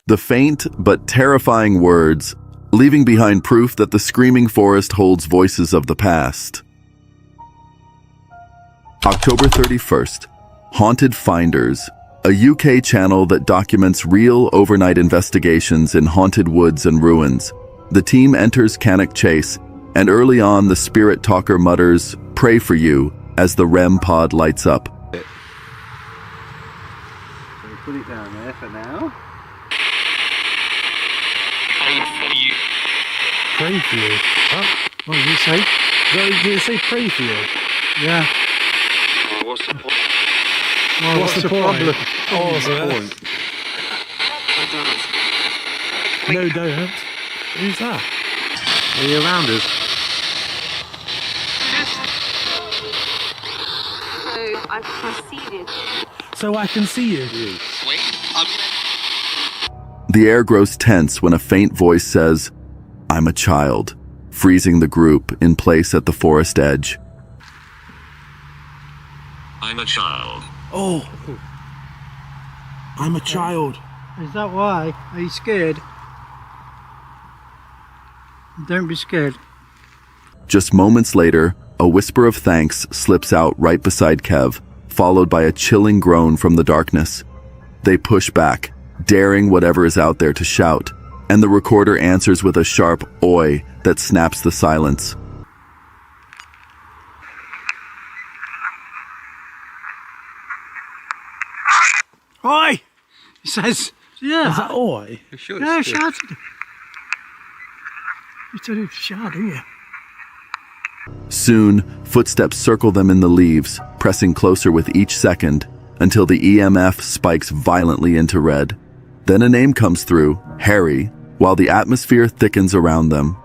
The faint but terrifying words, leaving behind proof that the screaming forest holds voices of the past. October 31st, Haunted Finders, a UK channel that documents real overnight investigations in haunted woods and ruins. The team enters Cannock Chase, and early on the spirit talker mutters, "Pray for you," as the REM pod lights up. So we put it down there for now. Pray for you. Huh? What did you say? Did you say pray for you? Yeah. What's the point? Well, what's the problem? Oh, what's the point? No donut. Who's that? Are you around us? So I've proceeded. So I can see you. The air grows tense when a faint voice says, "I'm a child," freezing the group in place at the forest edge. I'm a child. Oh. I'm a child. Is that why? Are you scared? Don't be scared. Just moments later, a whisper of thanks slips out right beside Kev, followed by a chilling groan from the darkness. They push back, daring whatever is out there to shout, and the recorder answers with a sharp "oi" that snaps the silence. Oi! He says, yeah. Is that oi? Sure yeah, shouted. You told him to shout, didn't you? Soon, footsteps circle them in the leaves, pressing closer with each second, until the EMF spikes violently into red. Then a name comes through, Harry, while the atmosphere thickens around them.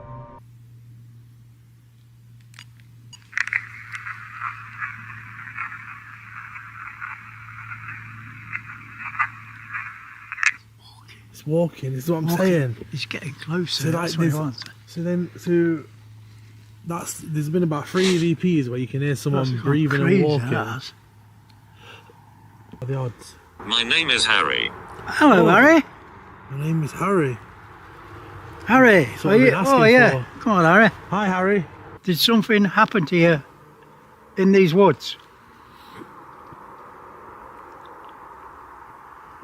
It's walking, is what I'm saying. He's getting closer. So That's what he wants. There's been about 3 EVPs where you can hear someone breathing and walking. What are the odds? My name is Harry. Hello, Harry. My name is Harry. Harry. That's what I've been asking yeah. for. Come on, Harry. Hi, Harry. Did something happen to you in these woods?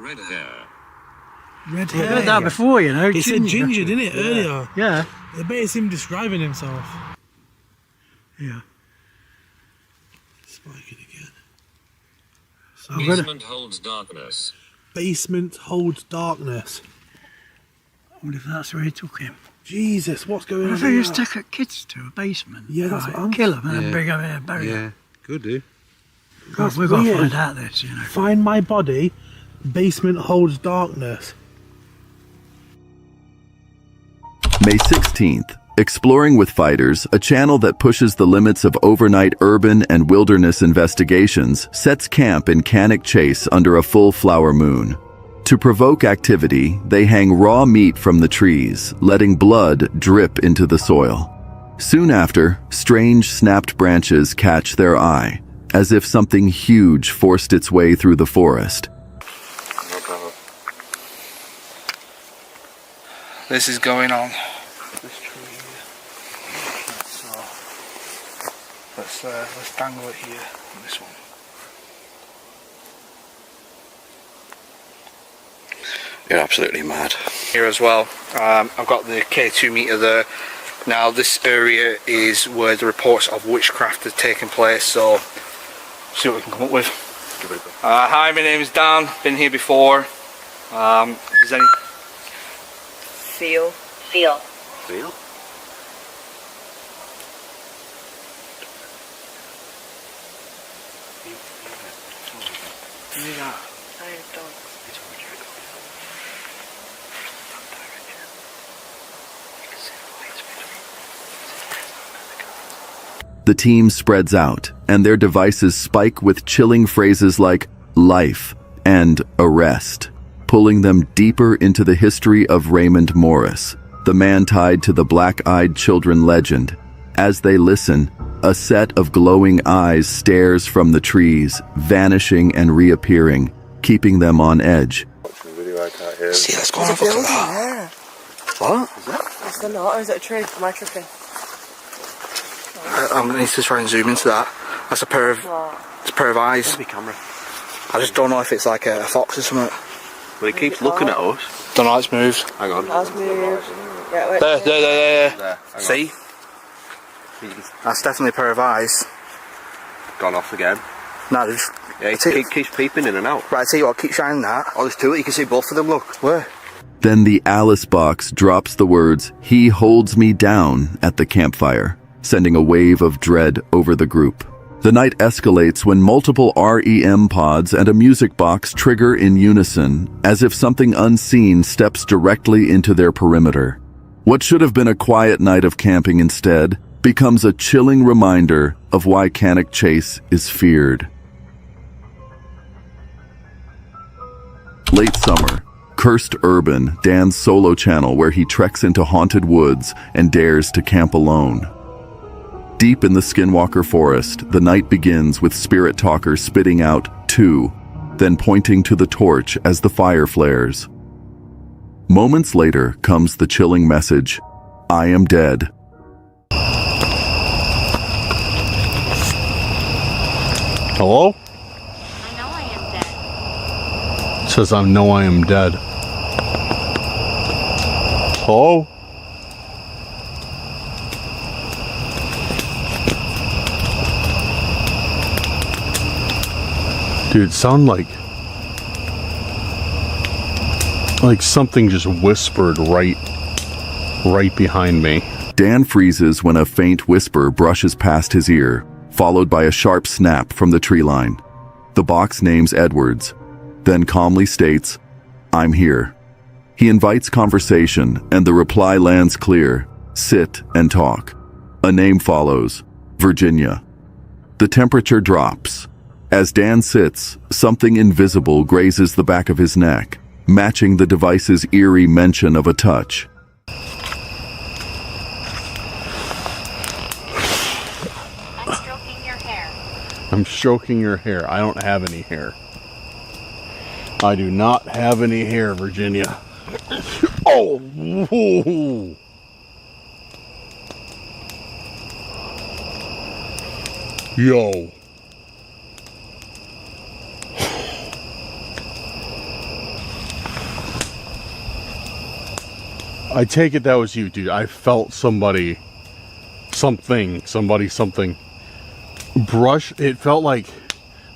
Red hair. Red I've hair. heard that before, you know. He said ginger, didn't it, earlier? Yeah. I bet it's him describing himself. Yeah. Spiking again. Basement holds darkness. Basement holds darkness. I wonder if that's where he took him. Jesus, what's going on I think here? he's taking kids to a basement. Yeah, that's what I'm kill them and then bring them here and bury them. Good, do. That's we've got to weird. find out this, you know. Find my body. Basement holds darkness. May 16th, Exploring with Fighters, a channel that pushes the limits of overnight urban and wilderness investigations, sets camp in Cannock Chase under a full flower moon. To provoke activity, they hang raw meat from the trees, letting blood drip into the soil. Soon after, strange snapped branches catch their eye, as if something huge forced its way through the forest. This is going on. This tree here. So let's dangle it here on this one. You're absolutely mad. Here as well, I've got the K2 meter there. Now this area is where the reports of witchcraft have taken place, so see what we can come up with. Hi, my name is Dan, been here before. Is any... Feel. Feel? The team spreads out, and their devices spike with chilling phrases like life and arrest, pulling them deeper into the history of Raymond Morris, the man tied to the black-eyed children legend. As they listen, a set of glowing eyes stares from the trees, vanishing and reappearing, keeping them on edge. See, let's go and have a look at that. What? Is that not, or is it a tree? Am I tripping? I'm going to need to try and zoom into that. That's a pair of, it's a pair of eyes. Camera. I just don't know if it's like a fox or something. But it keeps looking at us. Don't know, it's moved. Hang on. That's moved. Yeah, wait. There. See? That's definitely a pair of eyes. Gone off again. No, there's... Yeah, it keeps peeping in and out. Right, I tell you what, keep shining that. Oh, there's two. You can see both of them, look. Where? Then the Alice box drops the words, "He holds me down," at the campfire, sending a wave of dread over the group. The night escalates when multiple REM pods and a music box trigger in unison, as if something unseen steps directly into their perimeter. What should have been a quiet night of camping instead becomes a chilling reminder of why Cannock Chase is feared. Late summer, Cursed Urban, Dan's solo channel where he treks into haunted woods and dares to camp alone. Deep in the Skinwalker forest, the night begins with Spirit Talker spitting out 2, then pointing to the torch as the fire flares. Moments later comes the chilling message, "I am dead." Hello? I know I am dead. It says I know I am dead. Hello? Dude, sound like something just whispered right behind me. Dan freezes when a faint whisper brushes past his ear, followed by a sharp snap from the tree line. The box names Edwards, then calmly states, "I'm here." He invites conversation, and the reply lands clear, "Sit and talk." A name follows, Virginia. The temperature drops. As Dan sits, something invisible grazes the back of his neck, matching the device's eerie mention of a touch. I'm stroking your hair. I'm stroking your hair. I don't have any hair. I do not have any hair, Virginia. Oh! Whoa. Yo. I take it that was you, dude. I felt something brush. It felt like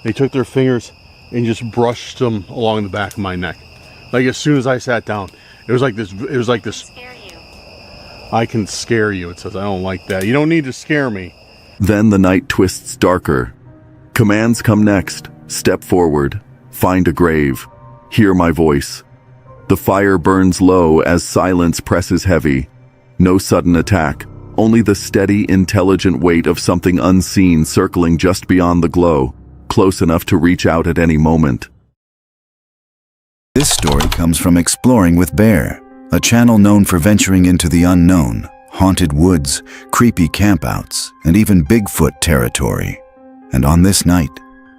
they took their fingers and just brushed them along the back of my neck. Like as soon as I sat down, it was like this. Scare you. I can scare you. It says, I don't like that. You don't need to scare me. Then the night twists darker. Commands come next. Step forward. Find a grave. Hear my voice. The fire burns low as silence presses heavy. No sudden attack, only the steady, intelligent weight of something unseen circling just beyond the glow, close enough to reach out at any moment. This story comes from Exploring with Bear, a channel known for venturing into the unknown, haunted woods, creepy campouts, and even Bigfoot territory. And on this night,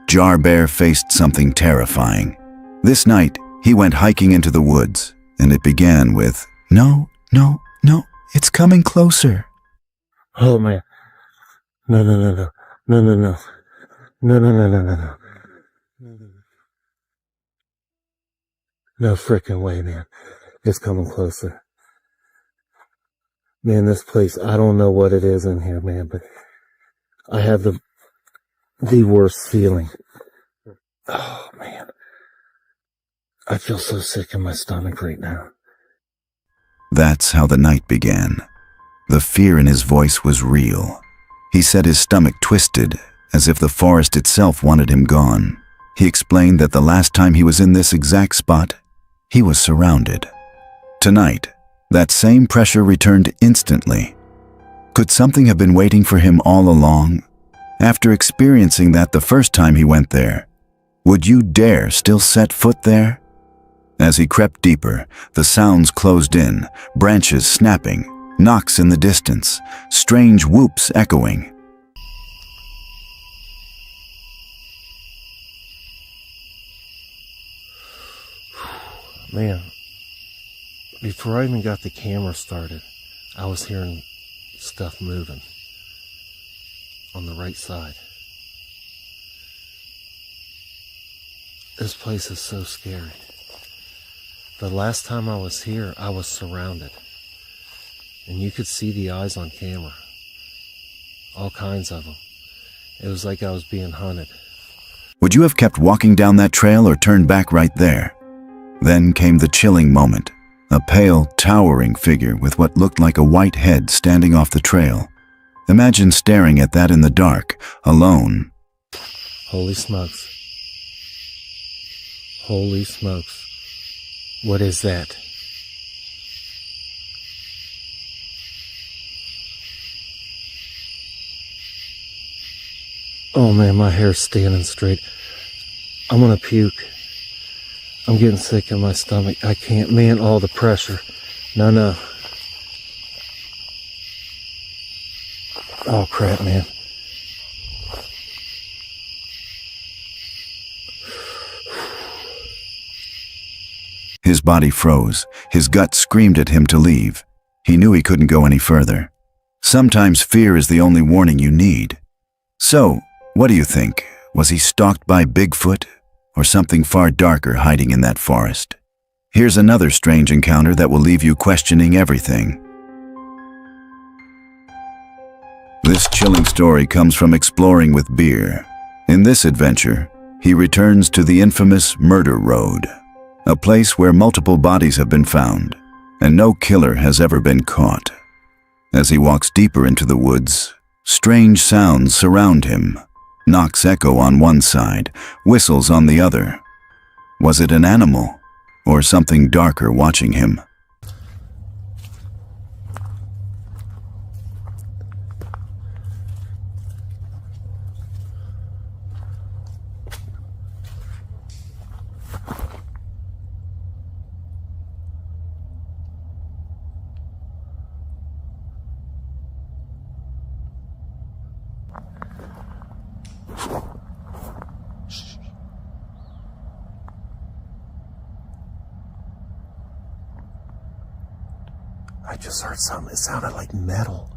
Jar Bear faced something terrifying. This night, he went hiking into the woods, and it began with, "No, no, no, it's coming closer." Oh man. No, no, no, no. No, no, no. No, no, no, no, no, no. No frickin' way, man. It's coming closer. Man, this place, I don't know what it is in here, man, but I have the worst feeling. Oh, man. I feel so sick in my stomach right now. That's how the night began. The fear in his voice was real. He said his stomach twisted, as if the forest itself wanted him gone. He explained that the last time he was in this exact spot, he was surrounded. Tonight, that same pressure returned instantly. Could something have been waiting for him all along? After experiencing that the first time he went there, would you dare still set foot there? As he crept deeper, the sounds closed in, branches snapping, knocks in the distance, strange whoops echoing. Man, before I even got the camera started, I was hearing stuff moving on the right side. This place is so scary. The last time I was here, I was surrounded. And you could see the eyes on camera. All kinds of them. It was like I was being hunted. Would you have kept walking down that trail or turned back right there? Then came the chilling moment. A pale, towering figure with what looked like a white head standing off the trail. Imagine staring at that in the dark, alone. Holy smokes. Holy smokes. What is that? Oh man, my hair's standing straight. I'm gonna puke. I'm getting sick in my stomach. I can't, man, all the pressure. No, no. Oh crap, man. His body froze. His gut screamed at him to leave. He knew he couldn't go any further. Sometimes fear is the only warning you need. So, what do you think? Was he stalked by Bigfoot? Or something far darker hiding in that forest? Here's another strange encounter that will leave you questioning everything. This chilling story comes from Exploring with Beer. In this adventure, he returns to the infamous Murder Road, a place where multiple bodies have been found, and no killer has ever been caught. As he walks deeper into the woods, strange sounds surround him. Knocks echo on one side, whistles on the other. Was it an animal, or something darker watching him? I just heard something. It sounded like metal.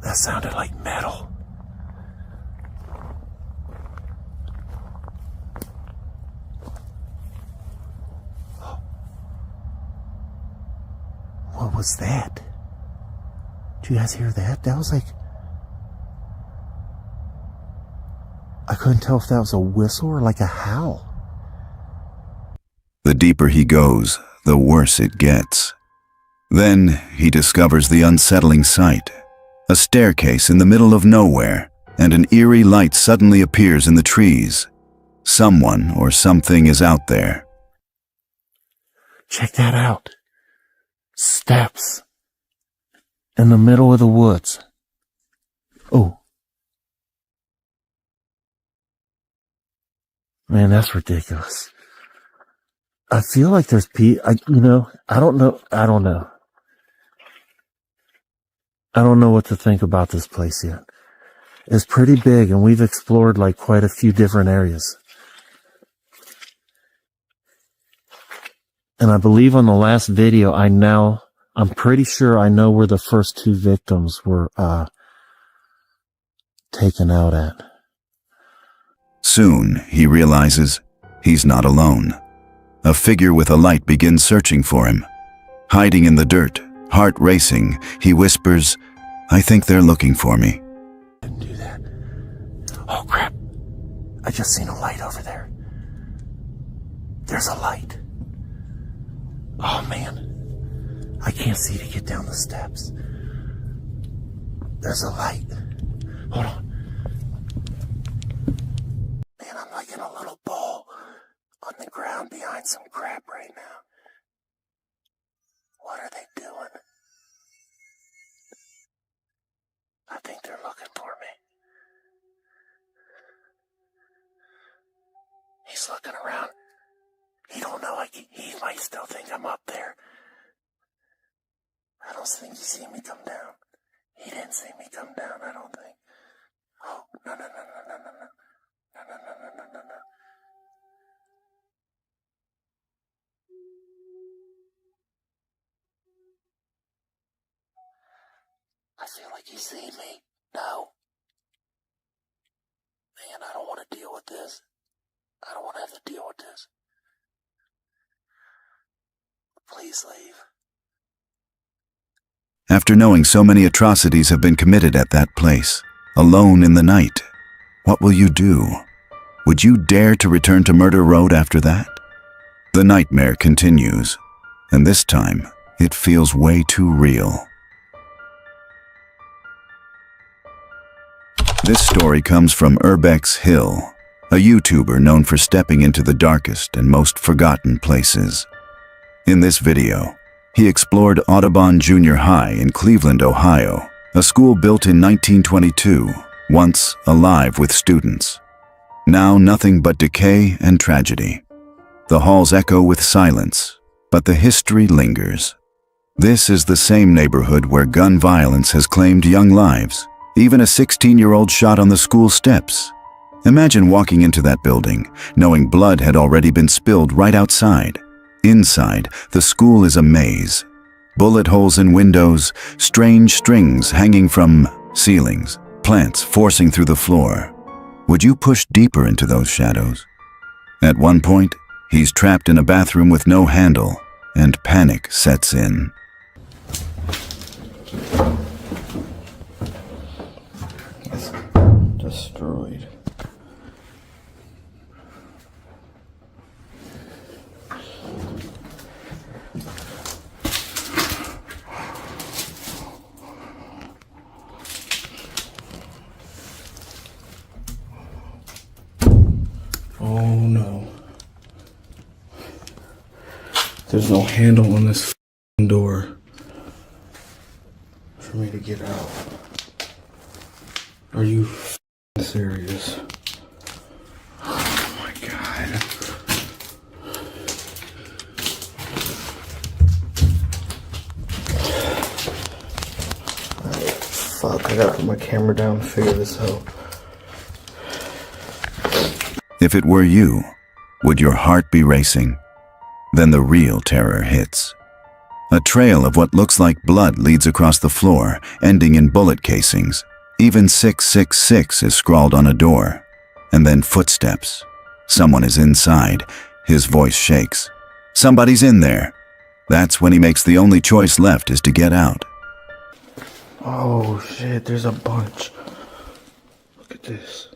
That sounded like metal. What was that? Did you guys hear that? That was like... I couldn't tell if that was a whistle or like a howl. The deeper he goes, the worse it gets. Then he discovers the unsettling sight. A staircase in the middle of nowhere, and an eerie light suddenly appears in the trees. Someone or something is out there. Check that out. Steps. In the middle of the woods. Oh. Man, that's ridiculous. I feel like there's I don't know. I don't know what to think about this place yet. It's pretty big and we've explored like quite a few different areas. And I believe on the last video, I'm pretty sure I know where the first 2 victims were taken out at. Soon, he realizes he's not alone. A figure with a light begins searching for him. Hiding in the dirt, heart racing, he whispers, "I think they're looking for me." Didn't do that. Oh crap. I just seen a light over there. There's a light. Oh man. I can't see to get down the steps. There's a light. Hold on. Man, I'm like in a little ball on the ground behind some crap right now. What are they doing? I think they're looking for me. He's looking around. He don't know. He might still think I'm up there. I don't think he seen me come down. He didn't see me come down, I don't think. Oh, no. No. I feel like he's seeing me. No. Man, I don't want to deal with this. I don't want to have to deal with this. Please leave. After knowing so many atrocities have been committed at that place, alone in the night, what will you do? Would you dare to return to Murder Road after that? The nightmare continues, and this time, it feels way too real. This story comes from Urbex Hill, a YouTuber known for stepping into the darkest and most forgotten places. In this video, he explored Audubon Junior High in Cleveland, Ohio, a school built in 1922, once alive with students. Now nothing but decay and tragedy. The halls echo with silence, but the history lingers. This is the same neighborhood where gun violence has claimed young lives, even a 16-year-old shot on the school steps. Imagine walking into that building, knowing blood had already been spilled right outside. Inside, the school is a maze. Bullet holes in windows, strange strings hanging from ceilings, plants forcing through the floor. Would you push deeper into those shadows? At one point, he's trapped in a bathroom with no handle, and panic sets in. It's destroyed. Oh no. There's no handle on this door for me to get out. Are you serious? Oh my god. Fuck, I gotta put my camera down and figure this out. If it were you, would your heart be racing? Then the real terror hits. A trail of what looks like blood leads across the floor, ending in bullet casings. Even 666 is scrawled on a door. And then footsteps. Someone is inside. His voice shakes. Somebody's in there. That's when he makes the only choice left is to get out. Oh shit, there's a bunch. Look at this.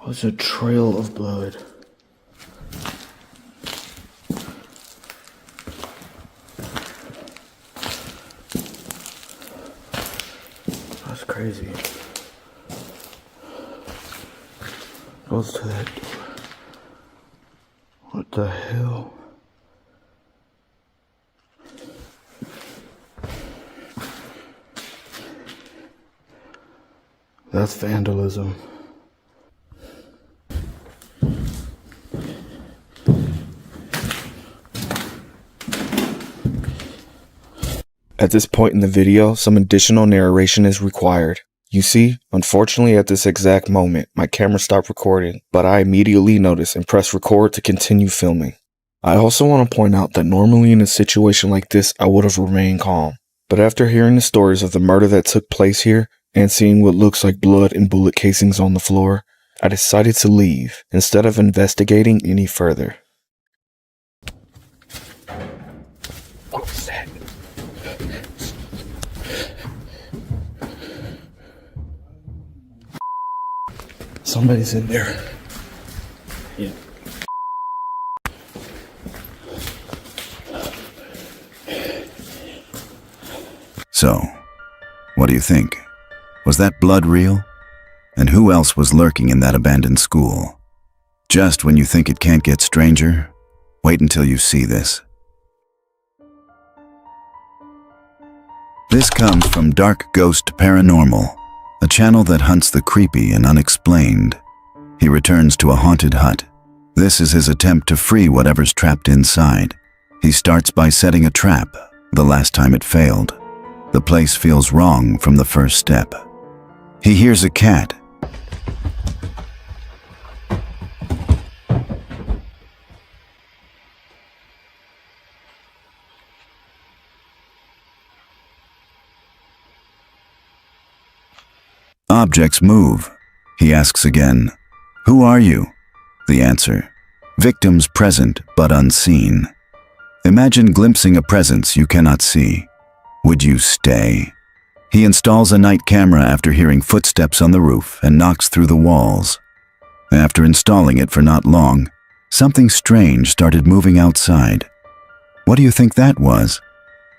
Oh, there's a trail of blood. That's crazy. Goes to that door. What the hell? That's vandalism. At this point in the video, some additional narration is required. You see, unfortunately at this exact moment, my camera stopped recording, but I immediately noticed and pressed record to continue filming. I also want to point out that normally in a situation like this, I would have remained calm. But after hearing the stories of the murder that took place here, and seeing what looks like blood and bullet casings on the floor, I decided to leave, instead of investigating any further. What was that? Somebody's in there. Yeah. So, what do you think? Was that blood real? And who else was lurking in that abandoned school? Just when you think it can't get stranger, wait until you see this. This comes from Dark Ghost Paranormal, a channel that hunts the creepy and unexplained. He returns to a haunted hut. This is his attempt to free whatever's trapped inside. He starts by setting a trap. The last time it failed. The place feels wrong from the first step. He hears a cat. Objects move. He asks again, "Who are you?" The answer, "Victims present but unseen." Imagine glimpsing a presence you cannot see. Would you stay? He installs a night camera after hearing footsteps on the roof and knocks through the walls. After installing it for not long, something strange started moving outside. What do you think that was?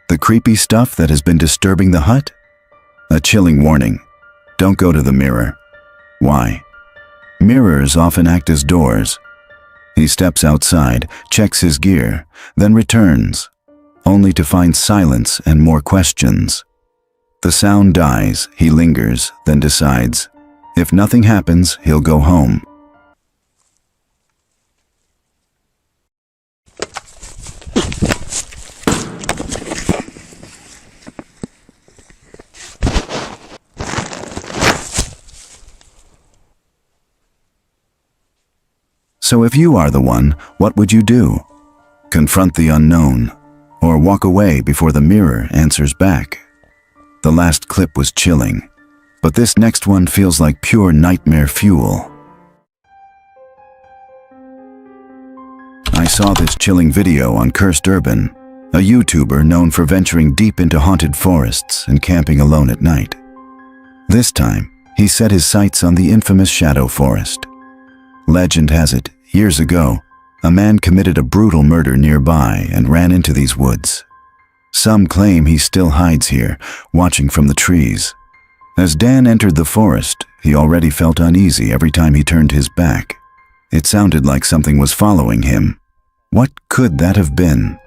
The creepy stuff that has been disturbing the hut? A chilling warning. Don't go to the mirror. Why? Mirrors often act as doors. He steps outside, checks his gear, then returns, only to find silence and more questions. The sound dies, he lingers, then decides, if nothing happens, he'll go home. So if you are the one, what would you do? Confront the unknown, or walk away before the mirror answers back? The last clip was chilling, but this next one feels like pure nightmare fuel. I saw this chilling video on Cursed Urban, a YouTuber known for venturing deep into haunted forests and camping alone at night. This time, he set his sights on the infamous Shadow Forest. Legend has it, years ago, a man committed a brutal murder nearby and ran into these woods. Some claim he still hides here, watching from the trees. As Dan entered the forest, he already felt uneasy every time he turned his back. It sounded like something was following him. What could that have been?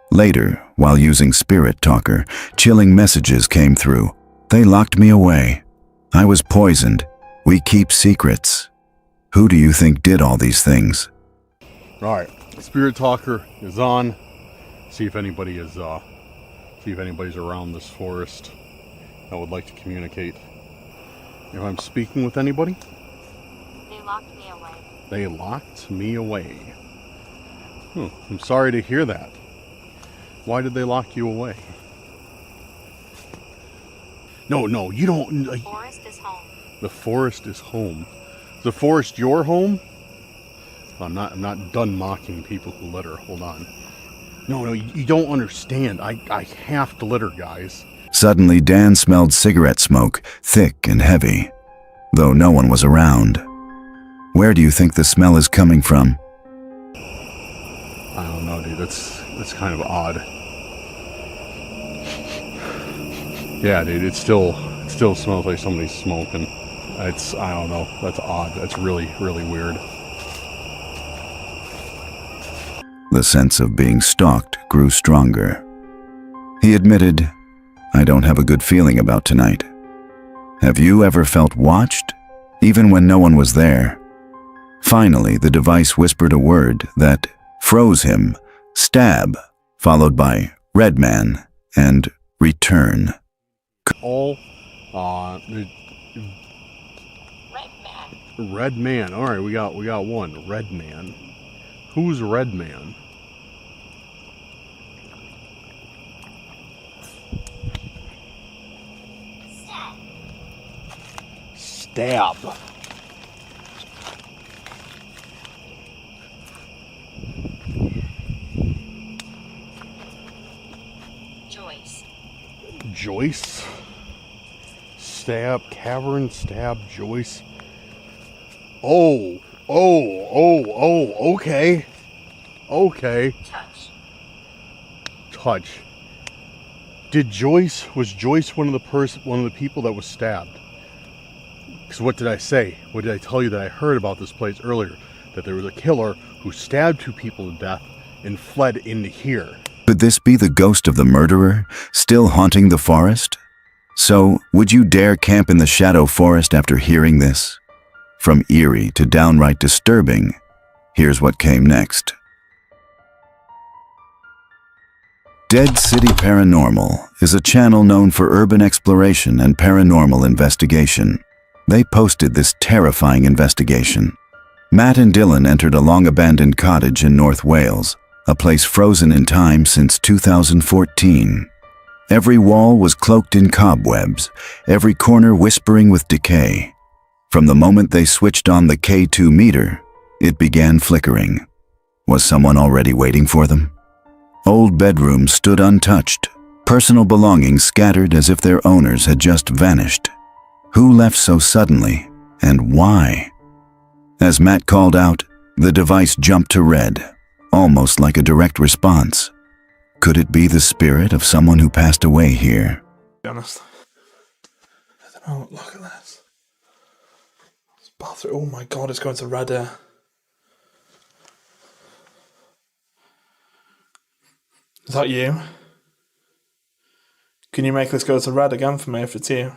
Later, while using Spirit Talker, chilling messages came through. They locked me away. I was poisoned. We keep secrets. Who do you think did all these things? Alright, Spirit Talker is on. See if anybody is anybody's around this forest that would like to communicate. If I'm speaking with anybody? They locked me away. They locked me away. I'm sorry to hear that. Why did they lock you away? No, you don't. The forest is home. The forest is home. Is the forest your home? I'm not done mocking people who litter. Hold on. No, you don't understand. I have to litter, guys. Suddenly, Dan smelled cigarette smoke, thick and heavy, though no one was around. Where do you think the smell is coming from? I don't know, dude. That's kind of odd. Yeah, dude. It still smells like somebody's smoking. I don't know. That's odd. That's really, really weird. The sense of being stalked grew stronger. He admitted, "I don't have a good feeling about tonight." Have you ever felt watched, even when no one was there? Finally, the device whispered a word that froze him, stab, followed by red man and return. All, Red Man. All right, we got one. Red Man. Who's Red Man? Stab. Joyce. Stab. Cavern. Stab. Joyce. Oh. Okay. Okay. Touch. Was Joyce one of the people that was stabbed? Because what did I say? What did I tell you that I heard about this place earlier? That there was a killer who stabbed 2 people to death and fled into here. Could this be the ghost of the murderer, still haunting the forest? So, would you dare camp in the shadow forest after hearing this? From eerie to downright disturbing, here's what came next. Dead City Paranormal is a channel known for urban exploration and paranormal investigation. They posted this terrifying investigation. Matt and Dylan entered a long-abandoned cottage in North Wales, a place frozen in time since 2014. Every wall was cloaked in cobwebs, every corner whispering with decay. From the moment they switched on the K2 meter, it began flickering. Was someone already waiting for them? Old bedrooms stood untouched, personal belongings scattered as if their owners had just vanished. Who left so suddenly, and why? As Matt called out, the device jumped to red, almost like a direct response. Could it be the spirit of someone who passed away here? To be honest, I don't know. Look at this. This bathroom. Oh my god, it's going to red here. Is that you? Can you make this go to red again for me if it's you?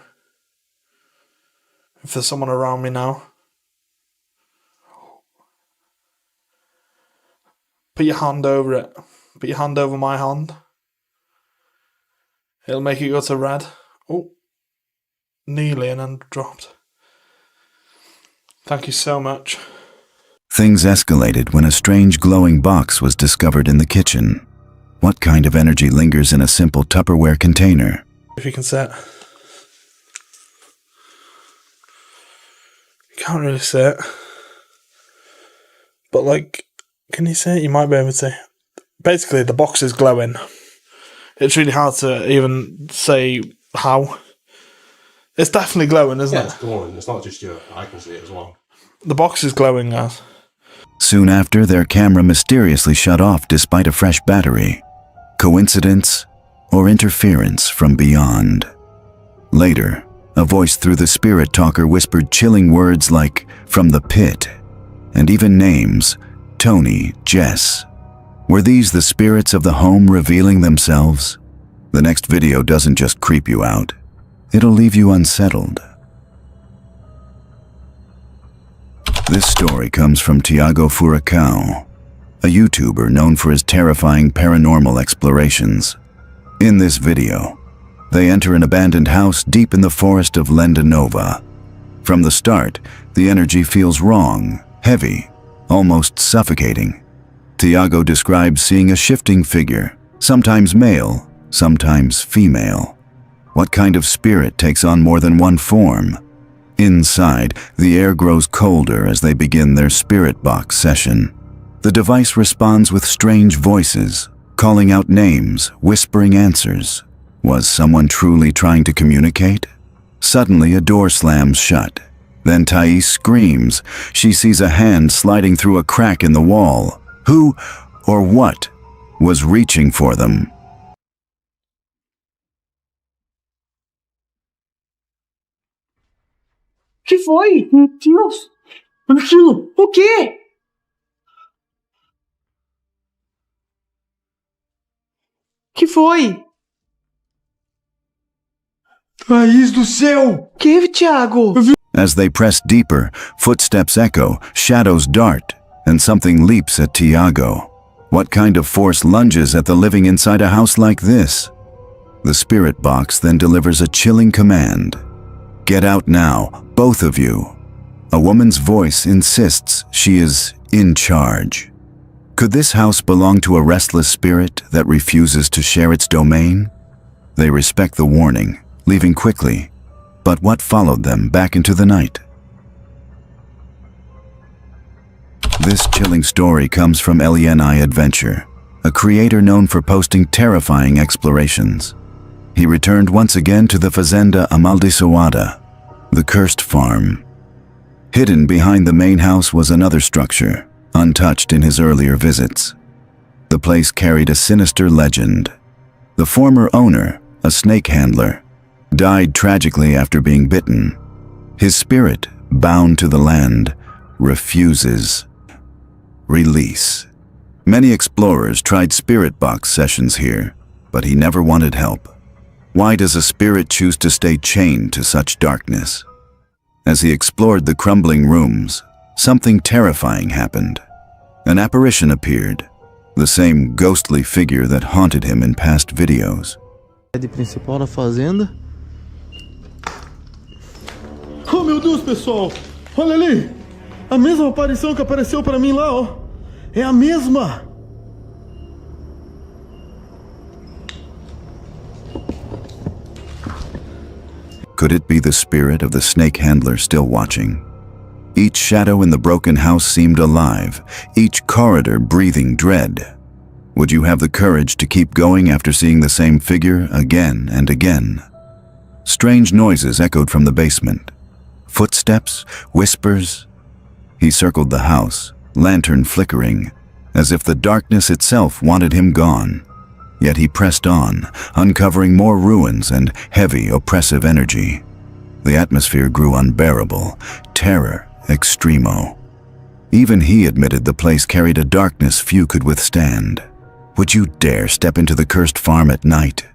If there's someone around me now. Put your hand over it. Put your hand over my hand. It'll make it go to red. Oh. Nearly and then dropped. Thank you so much. Things escalated when a strange glowing box was discovered in the kitchen. What kind of energy lingers in a simple Tupperware container? If you can see it. You can't really see it. But like, can you see it? You might be able to. Basically, the box is glowing. It's really hard to even say how. It's definitely glowing, isn't it? It's glowing. It's not just you. I can see it as well. The box is glowing, guys. Soon after, their camera mysteriously shut off despite a fresh battery. Coincidence or interference from beyond? Later, a voice through the spirit talker whispered chilling words like, "from the pit," and even names, Tony, Jess. Were these the spirits of the home revealing themselves? The next video doesn't just creep you out, it'll leave you unsettled. This story comes from Tiago Furacão, a YouTuber known for his terrifying paranormal explorations. In this video, they enter an abandoned house deep in the forest of Lenda Nova. From the start, the energy feels wrong, heavy, almost suffocating. Tiago describes seeing a shifting figure, sometimes male, sometimes female. What kind of spirit takes on more than one form? Inside, the air grows colder as they begin their spirit box session. The device responds with strange voices, calling out names, whispering answers. Was someone truly trying to communicate? Suddenly, a door slams shut. Then Thais screams. She sees a hand sliding through a crack in the wall. Who or what was reaching for them? Que foi? Meu Deus! Aquilo! O quê? Que foi? Thaís do céu! Que, Thiago? As they press deeper, footsteps echo, shadows dart, and something leaps at Tiago. What kind of force lunges at the living inside a house like this? The spirit box then delivers a chilling command. Get out now, both of you. A woman's voice insists she is in charge. Could this house belong to a restless spirit that refuses to share its domain? They respect the warning, leaving quickly. But what followed them back into the night? This chilling story comes from LENI Adventure, a creator known for posting terrifying explorations. He returned once again to the Fazenda Amaldiçoada, the cursed farm. Hidden behind the main house was another structure, untouched in his earlier visits. The place carried a sinister legend. The former owner, a snake handler, died tragically after being bitten. His spirit, bound to the land, refuses release. Many explorers tried spirit box sessions here, but he never wanted help. Why does a spirit choose to stay chained to such darkness? As he explored the crumbling rooms, something terrifying happened. An apparition appeared, the same ghostly figure that haunted him in past videos. Principal da fazenda. Oh meu Deus, pessoal! Olha ali! A mesma aparição que apareceu para mim lá, ó. É a mesma! Could it be the spirit of the snake handler still watching? Each shadow in the broken house seemed alive, each corridor breathing dread. Would you have the courage to keep going after seeing the same figure again and again? Strange noises echoed from the basement. Footsteps, whispers. He circled the house, lantern flickering, as if the darkness itself wanted him gone. Yet he pressed on, uncovering more ruins and heavy, oppressive energy. The atmosphere grew unbearable, terror extremo. Even he admitted the place carried a darkness few could withstand. Would you dare step into the cursed farm at night?